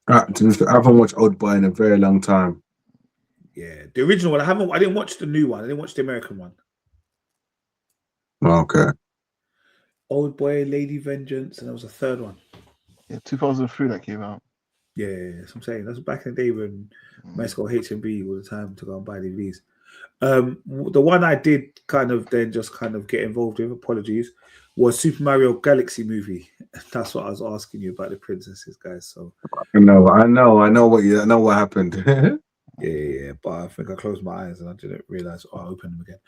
I haven't watched Old Boy in a very long time. Yeah, the original one. I didn't watch the new one. I didn't watch the American one. Okay. Old Boy, Lady Vengeance, and there was a third one. Yeah, 2003 that came out. Yeah, that's what I'm saying. That's back in the day when I used to go HMV all the time to go and buy DVDs. The one I did kind of get involved with, apologies, was Super Mario Galaxy movie. That's what I was asking you about the princesses, guys. So I know what happened. Yeah, but I think I closed my eyes and I didn't realize. I opened them again.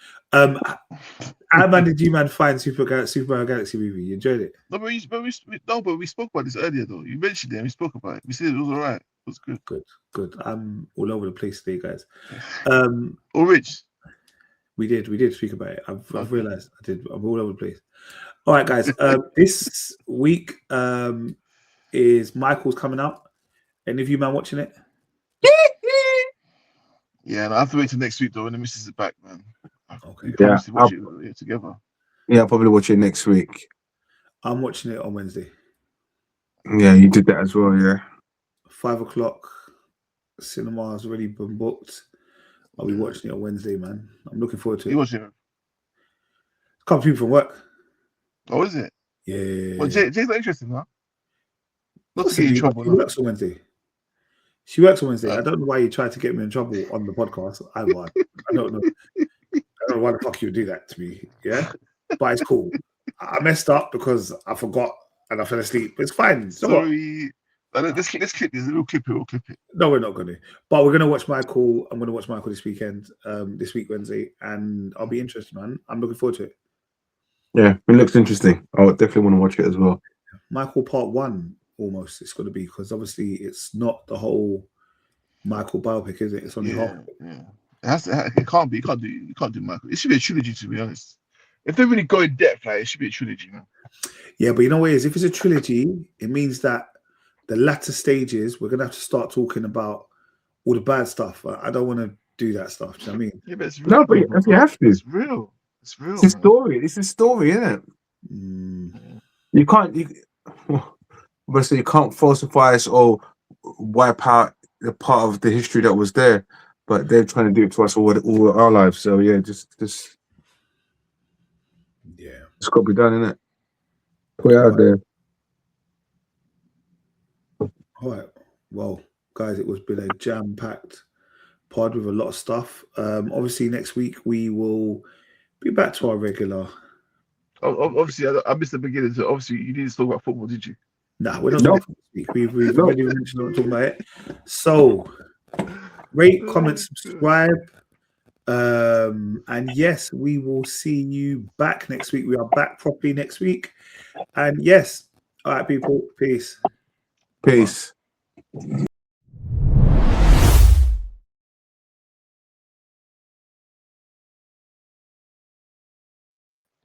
How did you find Super Mario Galaxy movie? You enjoyed it? No, but we spoke about this earlier though. You mentioned it and we spoke about it. We said it was alright. It was good. Good. I'm all over the place today, guys. Rich. We did speak about it. I've realized I'm all over the place. All right, guys. This week is Michael's coming out. Any of you man watching it? Yeah, and I have to wait till next week though when the missus is back, man. Okay. Yeah, watch it together. Yeah, I'll probably watch it next week. I'm watching it on Wednesday. Yeah, you did that as well, yeah. 5 o'clock. Cinema has already been booked. I'll be watching it on Wednesday, man. I'm looking forward to it. You watching it? A couple people from work. Oh, is it? Yeah. Well, Jay's not interested, huh? Not to get in trouble. She works on Wednesday. She works on Wednesday. I don't know why you tried to get me in trouble on the podcast. I don't know. I don't know why the fuck you would do that to me. Yeah, but it's cool. I messed up because I forgot and I fell asleep. It's fine. Sorry. Let's clip this. We'll clip it. No, we're not going to. But we're going to watch Michael. I'm going to watch Michael this weekend, this week, Wednesday. And I'll be interested, man. I'm looking forward to it. Yeah, it looks interesting. I would definitely want to watch it as well. Michael Part 1, almost, it's going to be, because obviously it's not the whole Michael biopic, is it? It's only half. Yeah. It can't be. You can't do Michael. It should be a trilogy, to be honest. If they really go in depth, like, it should be a trilogy, man. Yeah, but you know what it is? If it's a trilogy, it means that the latter stages, we're going to have to start talking about all the bad stuff. I don't want to do that stuff. Do you know what I mean? Yeah, but it's real. No, but you have to. It's real. It's a story. It's a story, isn't it? You can't. Obviously, you can't falsify us or wipe out the part of the history that was there. But they're trying to do it to us all our lives. So yeah, just it's got to be done, isn't it? Put it out there. All right. Well, guys, it was been a jam-packed pod with a lot of stuff. Obviously, next week we will be back to our regular. Obviously, I missed the beginning. So obviously, you didn't talk about football, did you? Nah, we're not talking this week. We've already mentioned not talking about it. So, rate, comment, subscribe. And yes, we will see you back next week. We are back properly next week. And yes, all right, people, peace. Peace.